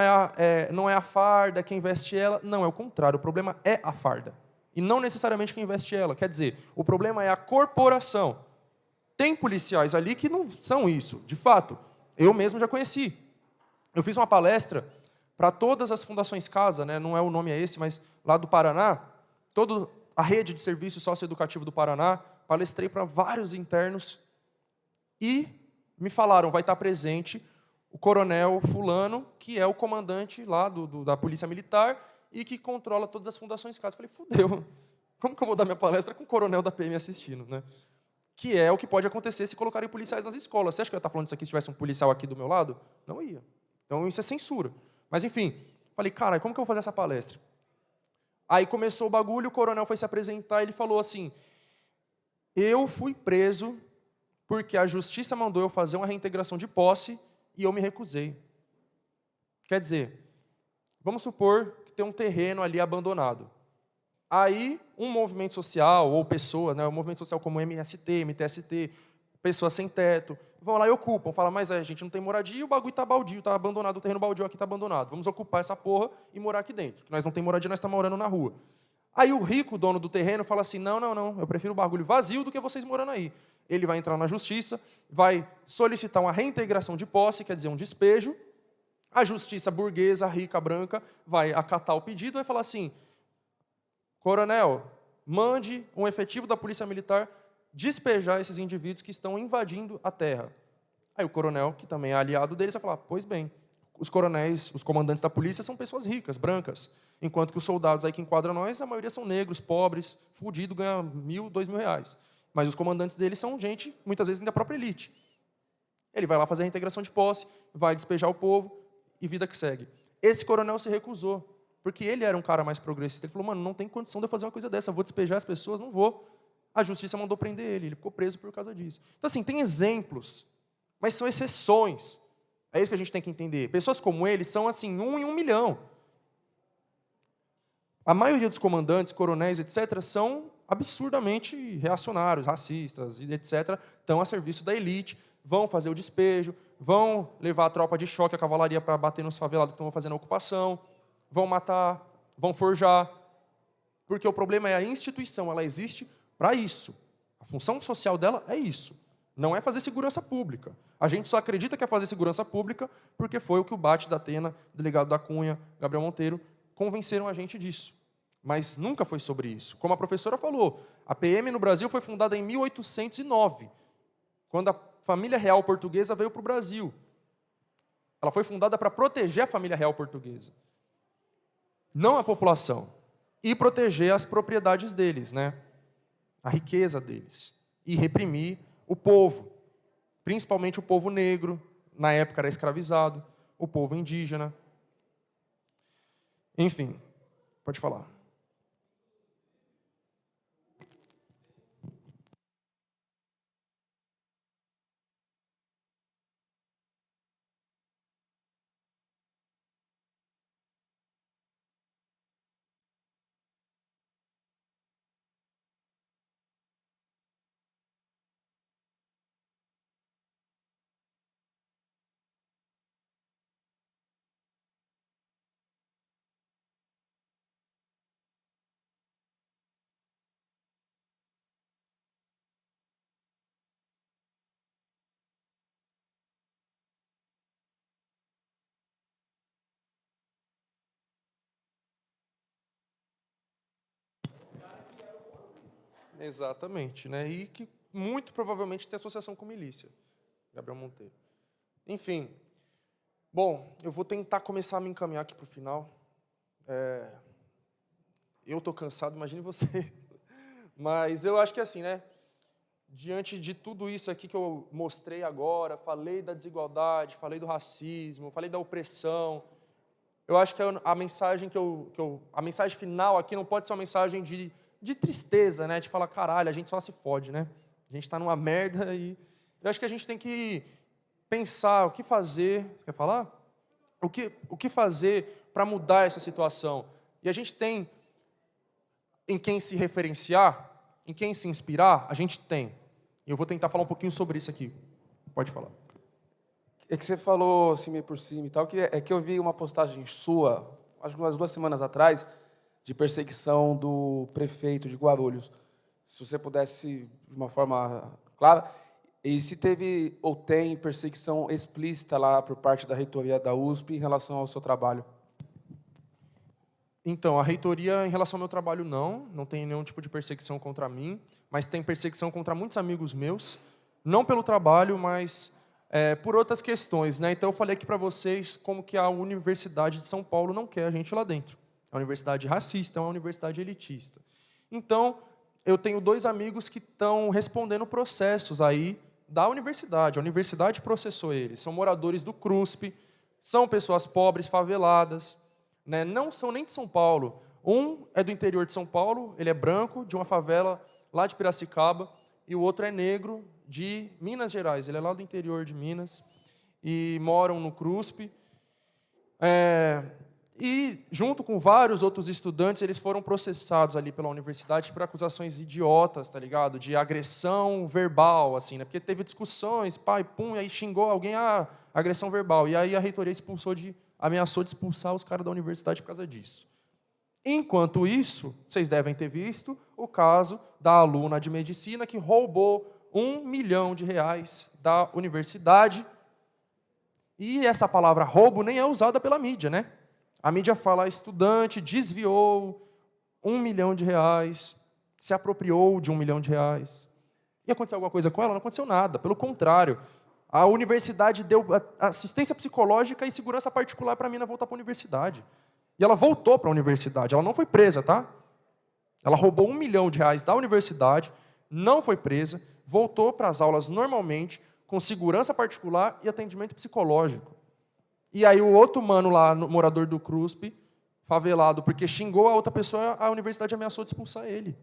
não é a farda, quem veste ela. Não, é o contrário. O problema é a farda. E não necessariamente quem veste ela. Quer dizer, o problema é a corporação. Tem policiais ali que não são isso. De fato, eu mesmo já conheci. Eu fiz uma palestra para todas as fundações Casa, né? Não é o nome esse, mas lá do Paraná, toda a rede de serviço socioeducativo do Paraná, palestrei para vários internos e me falaram, vai estar presente o coronel fulano, que é o comandante lá da Polícia Militar e que controla todas as fundações Casa. Eu falei, fudeu, como que eu vou dar minha palestra com o coronel da PM assistindo, né? Que é o que pode acontecer se colocarem policiais nas escolas. Você acha que eu ia estar falando isso aqui se tivesse um policial aqui do meu lado? Não ia. Então isso é censura. Mas enfim, falei, cara, como que eu vou fazer essa palestra? Aí começou o bagulho, o coronel foi se apresentar e ele falou assim, eu fui preso porque a justiça mandou eu fazer uma reintegração de posse e eu me recusei. Quer dizer, vamos supor que tem um terreno ali abandonado. Aí, um movimento social, ou pessoas, né, um movimento social como MST, MTST, pessoas sem teto, vão lá e ocupam. Falam, mas a gente não tem moradia, o bagulho está baldio, está abandonado, o terreno baldio aqui está abandonado. Vamos ocupar essa porra e morar aqui dentro. Nós não temos moradia, nós estamos morando na rua. Aí o rico, dono do terreno, fala assim, não, eu prefiro o bagulho vazio do que vocês morando aí. Ele vai entrar na justiça, vai solicitar uma reintegração de posse, quer dizer, um despejo, A justiça burguesa, rica, branca, vai acatar o pedido e vai falar assim, coronel, mande um efetivo da Polícia Militar despejar esses indivíduos que estão invadindo a terra. Aí o coronel, que também é aliado deles, vai falar, pois bem, os coronéis, os comandantes da polícia são pessoas ricas, brancas, enquanto que os soldados aí que enquadram nós, a maioria são negros, pobres, fudidos, ganham R$1.000, R$2.000. Mas os comandantes deles são gente, muitas vezes, da própria elite. Ele vai lá fazer a reintegração de posse, vai despejar o povo e vida que segue. Esse coronel se recusou, porque ele era um cara mais progressista. Ele falou, mano, não tem condição de eu fazer uma coisa dessa, eu vou despejar as pessoas, não vou. A justiça mandou prender ele ficou preso por causa disso. Então, assim, tem exemplos, mas são exceções. É isso que a gente tem que entender. Pessoas como ele são, assim, 1 em 1 milhão. A maioria dos comandantes, coronéis, etc., são absurdamente reacionários, racistas, etc., estão a serviço da elite, vão fazer o despejo, vão levar a tropa de choque, a cavalaria para bater nos favelados que estão fazendo a ocupação, vão matar, vão forjar. Porque o problema é a instituição, ela existe para isso. A função social dela é isso. Não é fazer segurança pública. A gente só acredita que é fazer segurança pública porque foi o que o Bate da Atena, delegado da Cunha, Gabriel Monteiro, convenceram a gente disso. Mas nunca foi sobre isso. Como a professora falou, a PM no Brasil foi fundada em 1809, quando a família real portuguesa veio para o Brasil. Ela foi fundada para proteger a família real portuguesa, não a população, e proteger as propriedades deles, né? A riqueza deles, e reprimir o povo, principalmente o povo negro, na época era escravizado, o povo indígena. Enfim, pode falar. Exatamente, né? E que muito provavelmente tem associação com milícia, Gabriel Monteiro. Enfim, bom, eu vou tentar começar a me encaminhar aqui para o final. Eu estou cansado, imagine você. Mas eu acho que assim, né? Diante de tudo isso aqui que eu mostrei agora, falei da desigualdade, falei do racismo, falei da opressão, eu acho que a mensagem a mensagem final aqui não pode ser uma mensagem de tristeza, né? De falar, caralho, a gente só se fode, né? A gente está numa merda e eu acho que a gente tem que pensar o que fazer. Quer falar? O que fazer para mudar essa situação? E a gente tem em quem se referenciar, em quem se inspirar, a gente tem. E eu vou tentar falar um pouquinho sobre isso aqui. Pode falar. É que você falou assim meio por cima e tal, que eu vi uma postagem sua, acho que umas 2 semanas atrás, de perseguição do prefeito de Guarulhos. Se você pudesse, de uma forma clara, e se teve ou tem perseguição explícita lá por parte da reitoria da USP em relação ao seu trabalho? Então, a reitoria, em relação ao meu trabalho, não tem nenhum tipo de perseguição contra mim, mas tem perseguição contra muitos amigos meus, não pelo trabalho, mas por outras questões, né? Então, eu falei aqui para vocês como que a Universidade de São Paulo não quer a gente lá dentro. É uma universidade racista, é uma universidade elitista. Então, eu tenho 2 amigos que estão respondendo processos aí da universidade. A universidade processou eles. São moradores do CRUSP, são pessoas pobres, faveladas, né? Não são nem de São Paulo. Um é do interior de São Paulo, ele é branco, de uma favela lá de Piracicaba, e o outro é negro, de Minas Gerais. Ele é lá do interior de Minas, e moram no CRUSP. E, junto com vários outros estudantes, eles foram processados ali pela universidade por acusações idiotas, tá ligado? De agressão verbal, assim, né? Porque teve discussões, pai, pum, e aí xingou alguém, agressão verbal. E aí a reitoria ameaçou de expulsar os caras da universidade por causa disso. Enquanto isso, vocês devem ter visto o caso da aluna de medicina que roubou R$1 milhão da universidade E essa palavra roubo nem é usada pela mídia, né? A mídia fala estudante desviou R$1 milhão, se apropriou de R$1 milhão. E aconteceu alguma coisa com ela? Não aconteceu nada. Pelo contrário, a universidade deu assistência psicológica e segurança particular para a mina voltar para a universidade. E ela voltou para a universidade. Ela não foi presa, tá? Ela roubou R$1 milhão da universidade, não foi presa, voltou para as aulas normalmente, com segurança particular e atendimento psicológico. E aí o outro mano lá, morador do CRUSP, favelado, porque xingou a outra pessoa, a universidade ameaçou de expulsar ele.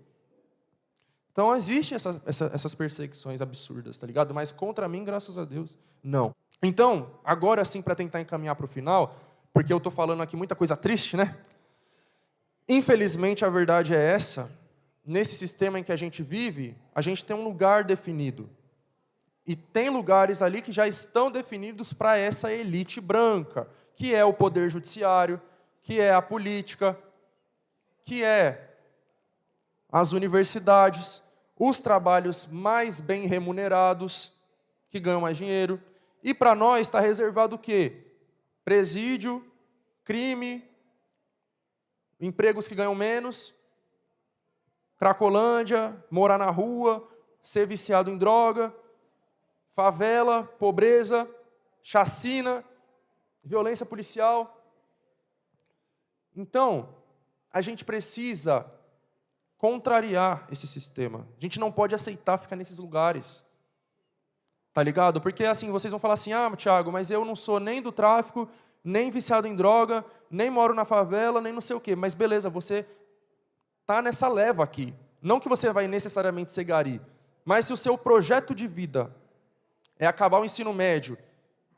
Então, existem essas perseguições absurdas, tá ligado? Mas contra mim, graças a Deus, não. Então, agora sim, para tentar encaminhar para o final, porque eu estou falando aqui muita coisa triste, né? Infelizmente, a verdade é essa. Nesse sistema em que a gente vive, a gente tem um lugar definido. E tem lugares ali que já estão definidos para essa elite branca, que é o poder judiciário, que é a política, que é as universidades, os trabalhos mais bem remunerados, que ganham mais dinheiro. E para nós está reservado o quê? Presídio, crime, empregos que ganham menos, cracolândia, morar na rua, ser viciado em droga, favela, pobreza, chacina, violência policial. Então, a gente precisa contrariar esse sistema. A gente não pode aceitar ficar nesses lugares. Tá ligado? Porque assim, vocês vão falar assim, Thiago, mas eu não sou nem do tráfico, nem viciado em droga, nem moro na favela, nem não sei o quê. Mas beleza, você tá nessa leva aqui. Não que você vai necessariamente ser gari, mas se o seu projeto de vida é acabar o ensino médio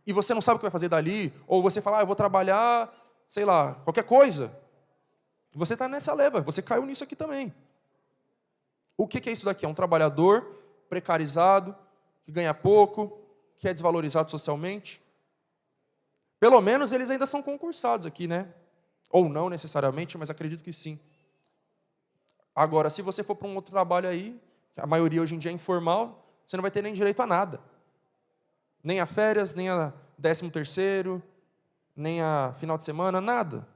e você não sabe o que vai fazer dali, ou você fala, eu vou trabalhar, sei lá, qualquer coisa, você está nessa leva, você caiu nisso aqui também. O que é isso daqui? É um trabalhador precarizado, que ganha pouco, que é desvalorizado socialmente. Pelo menos eles ainda são concursados aqui, né? Ou não necessariamente, mas acredito que sim. Agora, se você for para um outro trabalho aí, a maioria hoje em dia é informal, você não vai ter nem direito a nada. Nem a férias, nem a 13º, nem a final de semana, nada.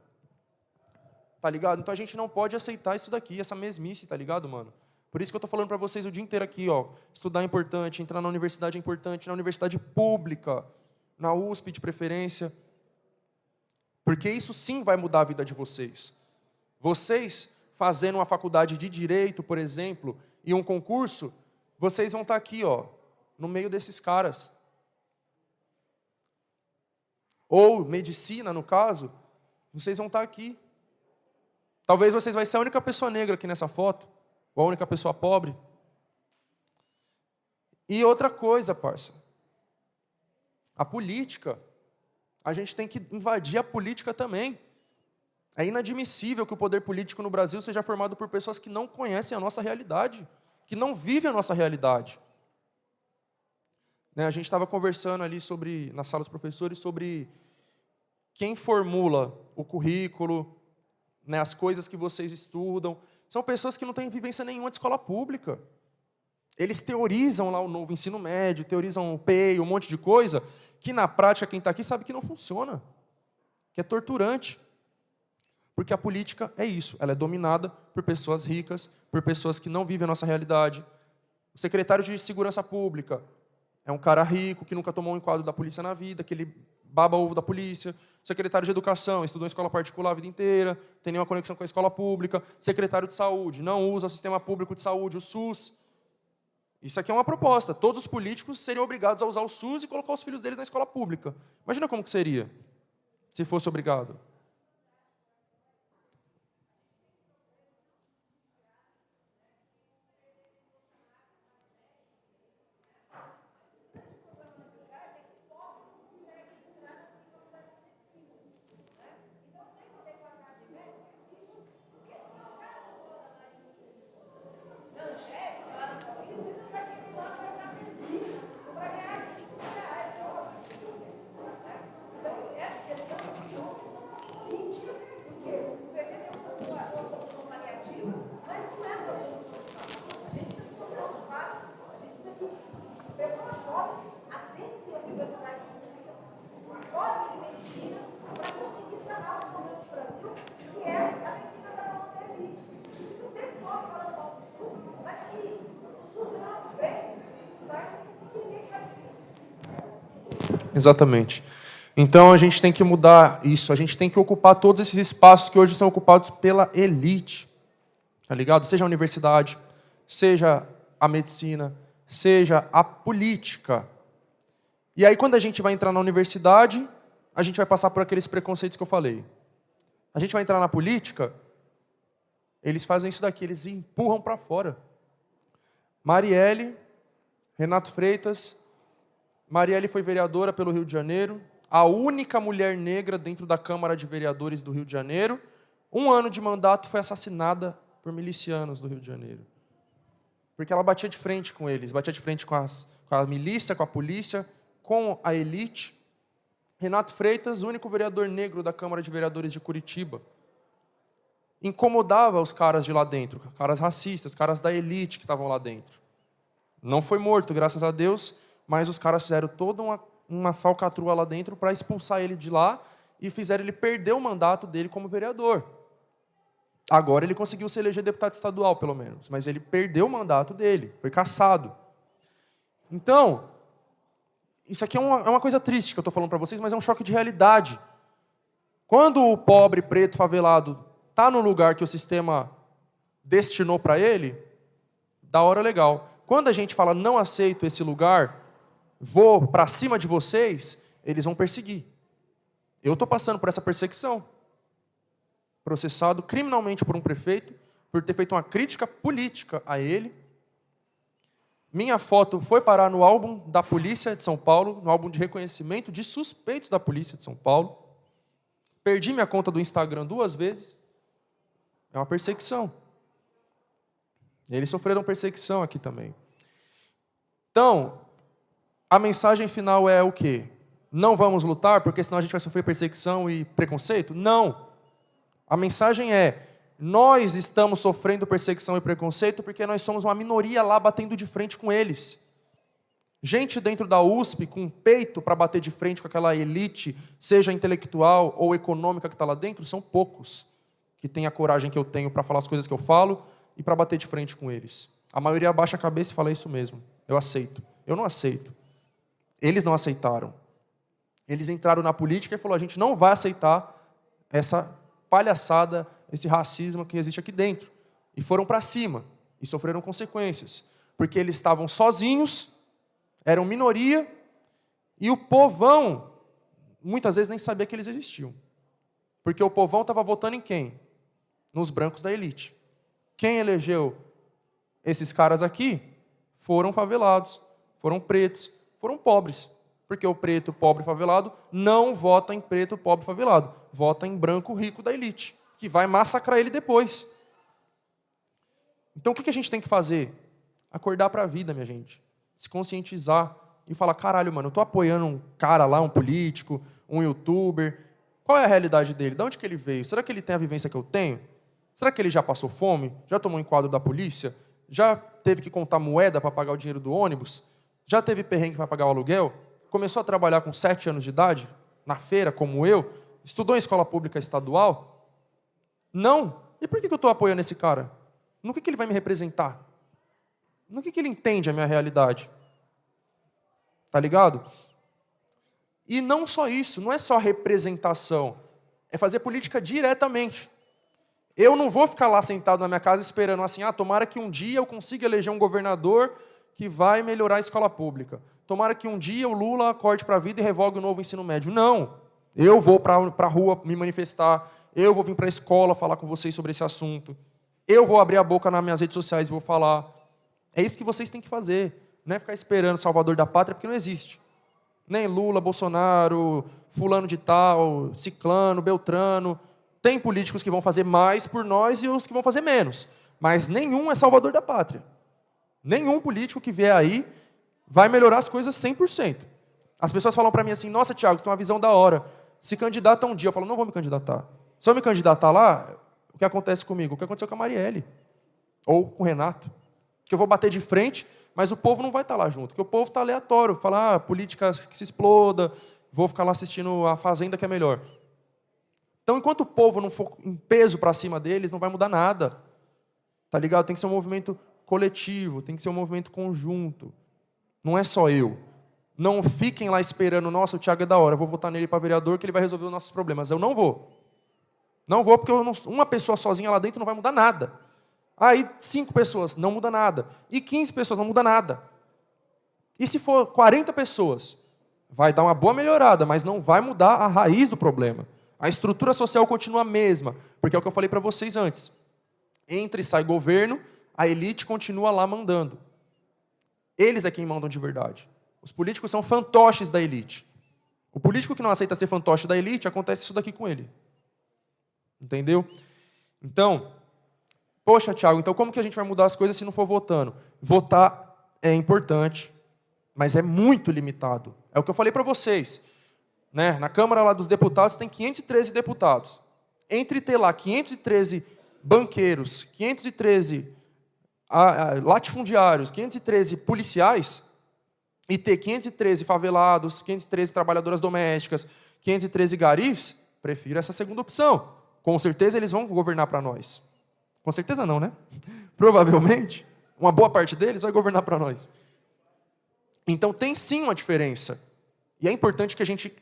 Tá ligado? Então a gente não pode aceitar isso daqui, essa mesmice, tá ligado, mano? Por isso que eu tô falando para vocês o dia inteiro aqui, ó. Estudar é importante, entrar na universidade é importante, na universidade pública, na USP de preferência. Porque isso sim vai mudar a vida de vocês. Vocês fazendo uma faculdade de Direito, por exemplo, e um concurso, vocês vão estar aqui, ó, no meio desses caras. Ou medicina, no caso, vocês vão estar aqui. Talvez vocês vão ser a única pessoa negra aqui nessa foto, ou a única pessoa pobre. E outra coisa, parça. A política. A gente tem que invadir a política também. É inadmissível que o poder político no Brasil seja formado por pessoas que não conhecem a nossa realidade, que não vivem a nossa realidade. Né, a gente estava conversando ali na sala dos professores sobre quem formula o currículo, né, as coisas que vocês estudam. São pessoas que não têm vivência nenhuma de escola pública. Eles teorizam lá o novo ensino médio, teorizam o PEI, um monte de coisa, que na prática quem está aqui sabe que não funciona, que é torturante. Porque a política é isso, ela é dominada por pessoas ricas, por pessoas que não vivem a nossa realidade. O secretário de Segurança Pública é um cara rico, que nunca tomou um enquadro da polícia na vida, que ele baba ovo da polícia. Secretário de Educação, estudou em escola particular a vida inteira, tem nenhuma conexão com a escola pública. Secretário de Saúde, não usa o sistema público de saúde, o SUS. Isso aqui é uma proposta. Todos os políticos seriam obrigados a usar o SUS e colocar os filhos deles na escola pública. Imagina como que seria, se fosse obrigado. Exatamente. Então a gente tem que mudar isso, a gente tem que ocupar todos esses espaços que hoje são ocupados pela elite. Tá ligado? Seja a universidade, seja a medicina, seja a política. E aí quando a gente vai entrar na universidade, a gente vai passar por aqueles preconceitos que eu falei. A gente vai entrar na política, eles fazem isso daqui, eles empurram para fora. Marielle, Renato Freitas, Marielle foi vereadora pelo Rio de Janeiro, a única mulher negra dentro da Câmara de Vereadores do Rio de Janeiro. 1 ano de mandato, foi assassinada por milicianos do Rio de Janeiro. Porque ela batia de frente com eles, batia de frente com a milícia, com a polícia, com a elite. Renato Freitas, o único vereador negro da Câmara de Vereadores de Curitiba, incomodava os caras de lá dentro, caras racistas, caras da elite que estavam lá dentro. Não foi morto, graças a Deus, mas os caras fizeram toda uma falcatrua lá dentro para expulsar ele de lá e fizeram ele perder o mandato dele como vereador. Agora ele conseguiu se eleger deputado estadual, pelo menos, mas ele perdeu o mandato dele, foi cassado. Então, isso aqui é uma coisa triste que eu estou falando para vocês, mas é um choque de realidade. Quando o pobre, preto, favelado está no lugar que o sistema destinou para ele, da hora legal. Quando a gente fala, não aceito esse lugar, vou para cima de vocês, eles vão perseguir. Eu estou passando por essa perseguição. Processado criminalmente por um prefeito, por ter feito uma crítica política a ele. Minha foto foi parar no álbum da Polícia de São Paulo, no álbum de reconhecimento de suspeitos da Polícia de São Paulo. Perdi minha conta do Instagram 2 vezes. É uma perseguição. Eles sofreram perseguição aqui também. Então, a mensagem final é o quê? Não vamos lutar, porque senão a gente vai sofrer perseguição e preconceito? Não. A mensagem é, nós estamos sofrendo perseguição e preconceito porque nós somos uma minoria lá batendo de frente com eles. Gente dentro da USP com peito para bater de frente com aquela elite, seja intelectual ou econômica que está lá dentro, são poucos que têm a coragem que eu tenho para falar as coisas que eu falo e para bater de frente com eles. A maioria abaixa a cabeça e fala isso mesmo. Eu aceito. Eu não aceito. Eles não aceitaram. Eles entraram na política e falaram, a gente não vai aceitar essa palhaçada, esse racismo que existe aqui dentro. E foram para cima. E sofreram consequências. Porque eles estavam sozinhos, eram minoria, e o povão, muitas vezes, nem sabia que eles existiam. Porque o povão estava votando em quem? Nos brancos da elite. Quem elegeu esses caras aqui foram favelados, foram pretos, foram pobres. Porque o preto, pobre, favelado não vota em preto, pobre, favelado. Vota em branco, rico da elite, que vai massacrar ele depois. Então o que a gente tem que fazer? Acordar para a vida, minha gente. Se conscientizar e falar, caralho, mano, eu estou apoiando um cara lá, um político, um youtuber. Qual é a realidade dele? De onde que ele veio? Será que ele tem a vivência que eu tenho? Será que ele já passou fome? Já tomou um enquadro da polícia? Já teve que contar moeda para pagar o dinheiro do ônibus? Já teve perrengue para pagar o aluguel? Começou a trabalhar com 7 anos de idade, na feira, como eu? Estudou em escola pública estadual? Não. E por que eu estou apoiando esse cara? No que ele vai me representar? No que ele entende a minha realidade? Tá ligado? E não só isso, não é só representação. É fazer política diretamente. Eu não vou ficar lá sentado na minha casa esperando assim, tomara que um dia eu consiga eleger um governador que vai melhorar a escola pública. Tomara que um dia o Lula acorde para a vida e revogue o novo ensino médio. Não. Eu vou para a rua me manifestar, eu vou vir para a escola falar com vocês sobre esse assunto, eu vou abrir a boca nas minhas redes sociais e vou falar. É isso que vocês têm que fazer. Não é ficar esperando Salvador da Pátria, porque não existe. Nem Lula, Bolsonaro, fulano de tal, ciclano, beltrano. Tem políticos que vão fazer mais por nós e os que vão fazer menos. Mas nenhum é Salvador da Pátria. Nenhum político que vier aí vai melhorar as coisas 100%. As pessoas falam para mim assim, nossa, Thiago, você tem uma visão da hora. Se candidata um dia. Eu falo, não vou me candidatar. Se eu me candidatar lá, o que acontece comigo? O que aconteceu com a Marielle. Ou com o Renato. Que eu vou bater de frente, mas o povo não vai estar lá junto. Porque o povo está aleatório. Falar, política que se exploda, vou ficar lá assistindo a Fazenda que é melhor. Então, enquanto o povo não for em peso para cima deles, não vai mudar nada. Tá ligado? Tem que ser um movimento coletivo, tem que ser um movimento conjunto. Não é só eu. Não fiquem lá esperando, nossa, o Thiago é da hora, eu vou votar nele para vereador que ele vai resolver os nossos problemas. Eu não vou. Não vou porque uma pessoa sozinha lá dentro não vai mudar nada. Aí 5 pessoas, não muda nada. E 15 pessoas, não muda nada. E se for 40 pessoas, vai dar uma boa melhorada, mas não vai mudar a raiz do problema. A estrutura social continua a mesma, porque é o que eu falei para vocês antes. Entra e sai governo, a elite continua lá mandando. Eles é quem mandam de verdade. Os políticos são fantoches da elite. O político que não aceita ser fantoche da elite, acontece isso daqui com ele. Entendeu? Então, poxa, Thiago, então como que a gente vai mudar as coisas se não for votando? Votar é importante, mas é muito limitado. É o que eu falei para vocês. Né? Na Câmara lá dos Deputados tem 513 deputados. Entre ter lá 513 banqueiros, 513 latifundiários, 513 policiais, e ter 513 favelados, 513 trabalhadoras domésticas, 513 garis, prefiro essa segunda opção. Com certeza eles vão governar para nós. Com certeza não, né? Provavelmente, uma boa parte deles vai governar para nós. Então tem sim uma diferença. E é importante que a gente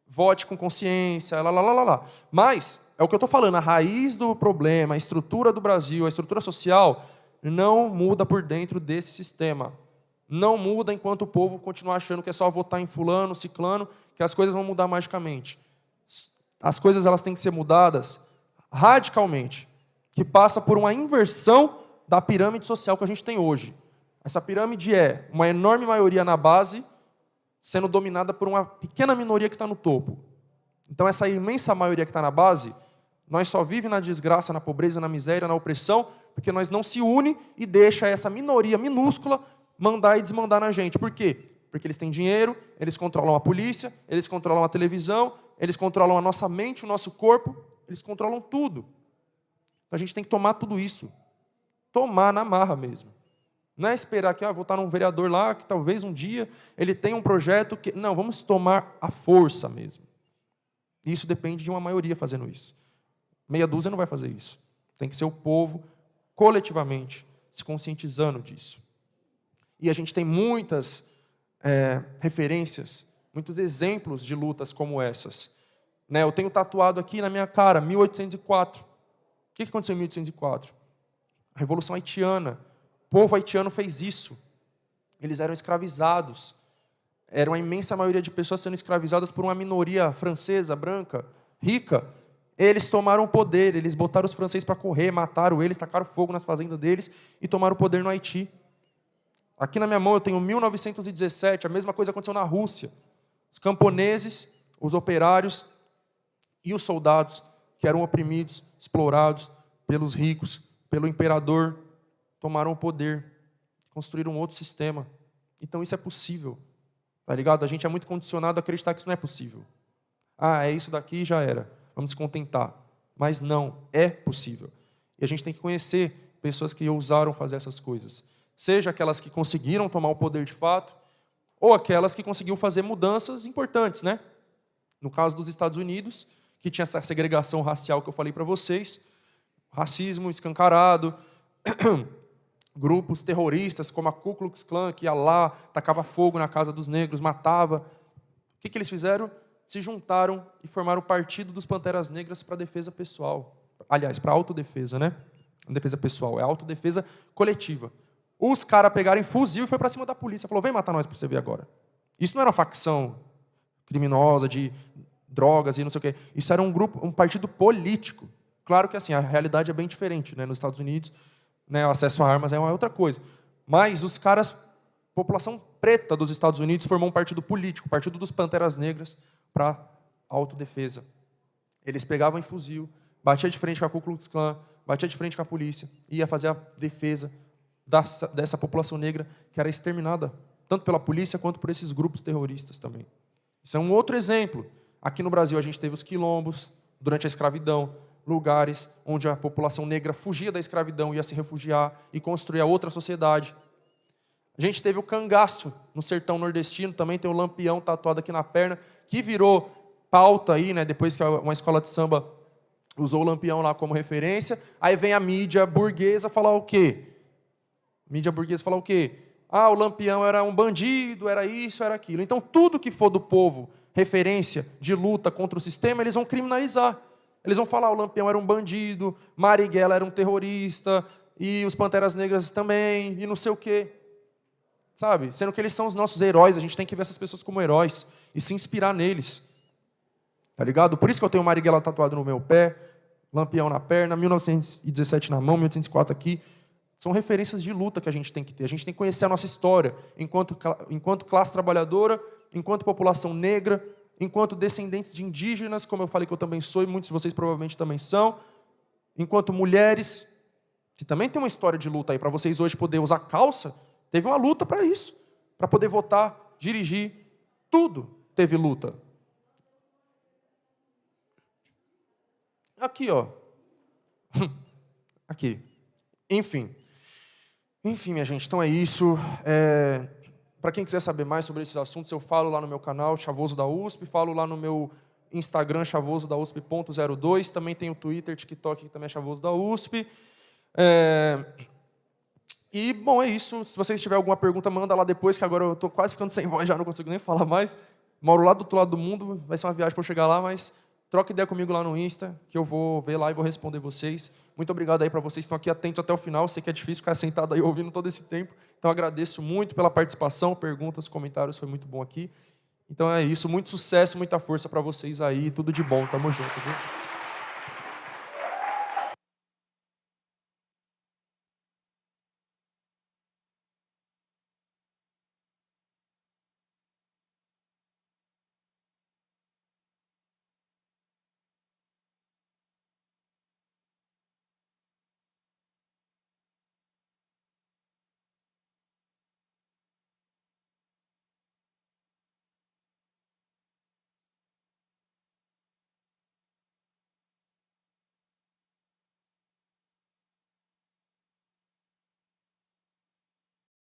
vote com consciência, lá. Mas, é o que eu estou falando, a raiz do problema, a estrutura do Brasil, a estrutura social, não muda por dentro desse sistema. Não muda enquanto o povo continuar achando que é só votar em fulano, ciclano, que as coisas vão mudar magicamente. As coisas elas têm que ser mudadas radicalmente, que passa por uma inversão da pirâmide social que a gente tem hoje. Essa pirâmide é uma enorme maioria na base, sendo dominada por uma pequena minoria que está no topo. Então, essa imensa maioria que está na base, nós só vivemos na desgraça, na pobreza, na miséria, na opressão, porque nós não se une e deixa essa minoria minúscula mandar e desmandar na gente. Por quê? Porque eles têm dinheiro, eles controlam a polícia, eles controlam a televisão, eles controlam a nossa mente, o nosso corpo, eles controlam tudo. Então, a gente tem que tomar tudo isso. Tomar na marra mesmo. Não é esperar que votar num vereador lá, que talvez um dia ele tenha um projeto que... Não, vamos tomar a força mesmo. Isso depende de uma maioria fazendo isso. Meia dúzia não vai fazer isso. Tem que ser o povo, coletivamente, se conscientizando disso. E a gente tem muitas referências, muitos exemplos de lutas como essas. Né, eu tenho tatuado aqui na minha cara, 1804. O que aconteceu em 1804? A Revolução Haitiana. O povo haitiano fez isso. Eles eram escravizados. Era uma imensa maioria de pessoas sendo escravizadas por uma minoria francesa, branca, rica. Eles tomaram o poder, eles botaram os franceses para correr, mataram eles, tacaram fogo nas fazendas deles e tomaram o poder no Haiti. Aqui na minha mão eu tenho 1917, a mesma coisa aconteceu na Rússia. Os camponeses, os operários e os soldados que eram oprimidos, explorados pelos ricos, pelo imperador, tomaram o poder, construíram um outro sistema. Então isso é possível, tá ligado? A gente é muito condicionado a acreditar que isso não é possível. É isso daqui e já era, vamos se contentar. Mas não, é possível. E a gente tem que conhecer pessoas que ousaram fazer essas coisas. Seja aquelas que conseguiram tomar o poder de fato, ou aquelas que conseguiram fazer mudanças importantes, né? No caso dos Estados Unidos, que tinha essa segregação racial que eu falei para vocês, racismo escancarado, grupos terroristas como a Ku Klux Klan, que ia lá, tacava fogo na casa dos negros, matava. O que eles fizeram? Se juntaram e formaram o Partido dos Panteras Negras para defesa pessoal. Aliás, para autodefesa, né? Não defesa pessoal, é autodefesa coletiva. Os caras pegaram fuzil e foi para cima da polícia. Falou, vem matar nós para você ver agora. Isso não era uma facção criminosa de drogas e não sei o quê. Isso era um partido político. Claro que assim, a realidade é bem diferente, né? Nos Estados Unidos, né, o acesso a armas é uma outra coisa. Mas os caras, população preta dos Estados Unidos, formou um partido político, o Partido dos Panteras Negras, para autodefesa. Eles pegavam fuzil, batiam de frente com a Ku Klux Klan, batiam de frente com a polícia, e ia fazer a defesa dessa população negra que era exterminada, tanto pela polícia quanto por esses grupos terroristas também. Isso é um outro exemplo. Aqui no Brasil a gente teve os quilombos, durante a escravidão, lugares onde a população negra fugia da escravidão, ia se refugiar e construir a outra sociedade. A gente teve o cangaço no sertão nordestino, também tem o lampião tatuado aqui na perna, que virou pauta aí, né, depois que uma escola de samba usou o lampião lá como referência. Aí vem a mídia burguesa falar o quê? Mídia burguesa falar o quê? Ah, o Lampião era um bandido, era isso, era aquilo. Então, tudo que for do povo, referência de luta contra o sistema, eles vão criminalizar. Eles vão falar, o Lampião era um bandido, Marighella era um terrorista, e os Panteras Negras também, e não sei o quê. Sabe? Sendo que eles são os nossos heróis, a gente tem que ver essas pessoas como heróis e se inspirar neles. Tá ligado? Por isso que eu tenho Marighella tatuado no meu pé, Lampião na perna, 1917 na mão, 1804 aqui. São referências de luta que a gente tem que ter. A gente tem que conhecer a nossa história enquanto classe trabalhadora, enquanto população negra, enquanto descendentes de indígenas, como eu falei que eu também sou, e muitos de vocês provavelmente também são, enquanto mulheres, que também tem uma história de luta aí, para vocês hoje poder usar calça, teve uma luta para isso, para poder votar, dirigir, tudo teve luta. Aqui, ó. Aqui. Enfim, minha gente, então é isso. Para quem quiser saber mais sobre esses assuntos, eu falo lá no meu canal, Chavoso da USP, falo lá no meu Instagram, chavosodausp.02, também tem o Twitter, TikTok, que também é Chavoso da USP. E, bom, é isso. Se vocês tiverem alguma pergunta, manda lá depois, que agora eu estou quase ficando sem voz, já não consigo nem falar mais. Moro lá do outro lado do mundo, vai ser uma viagem para eu chegar lá, mas troca ideia comigo lá no Insta, que eu vou ver lá e vou responder vocês. Muito obrigado aí para vocês que estão aqui atentos até o final. Sei que é difícil ficar sentado aí ouvindo todo esse tempo. Então, agradeço muito pela participação, perguntas, comentários. Foi muito bom aqui. Então, é isso. Muito sucesso, muita força para vocês aí. Tudo de bom. Tamo junto, viu?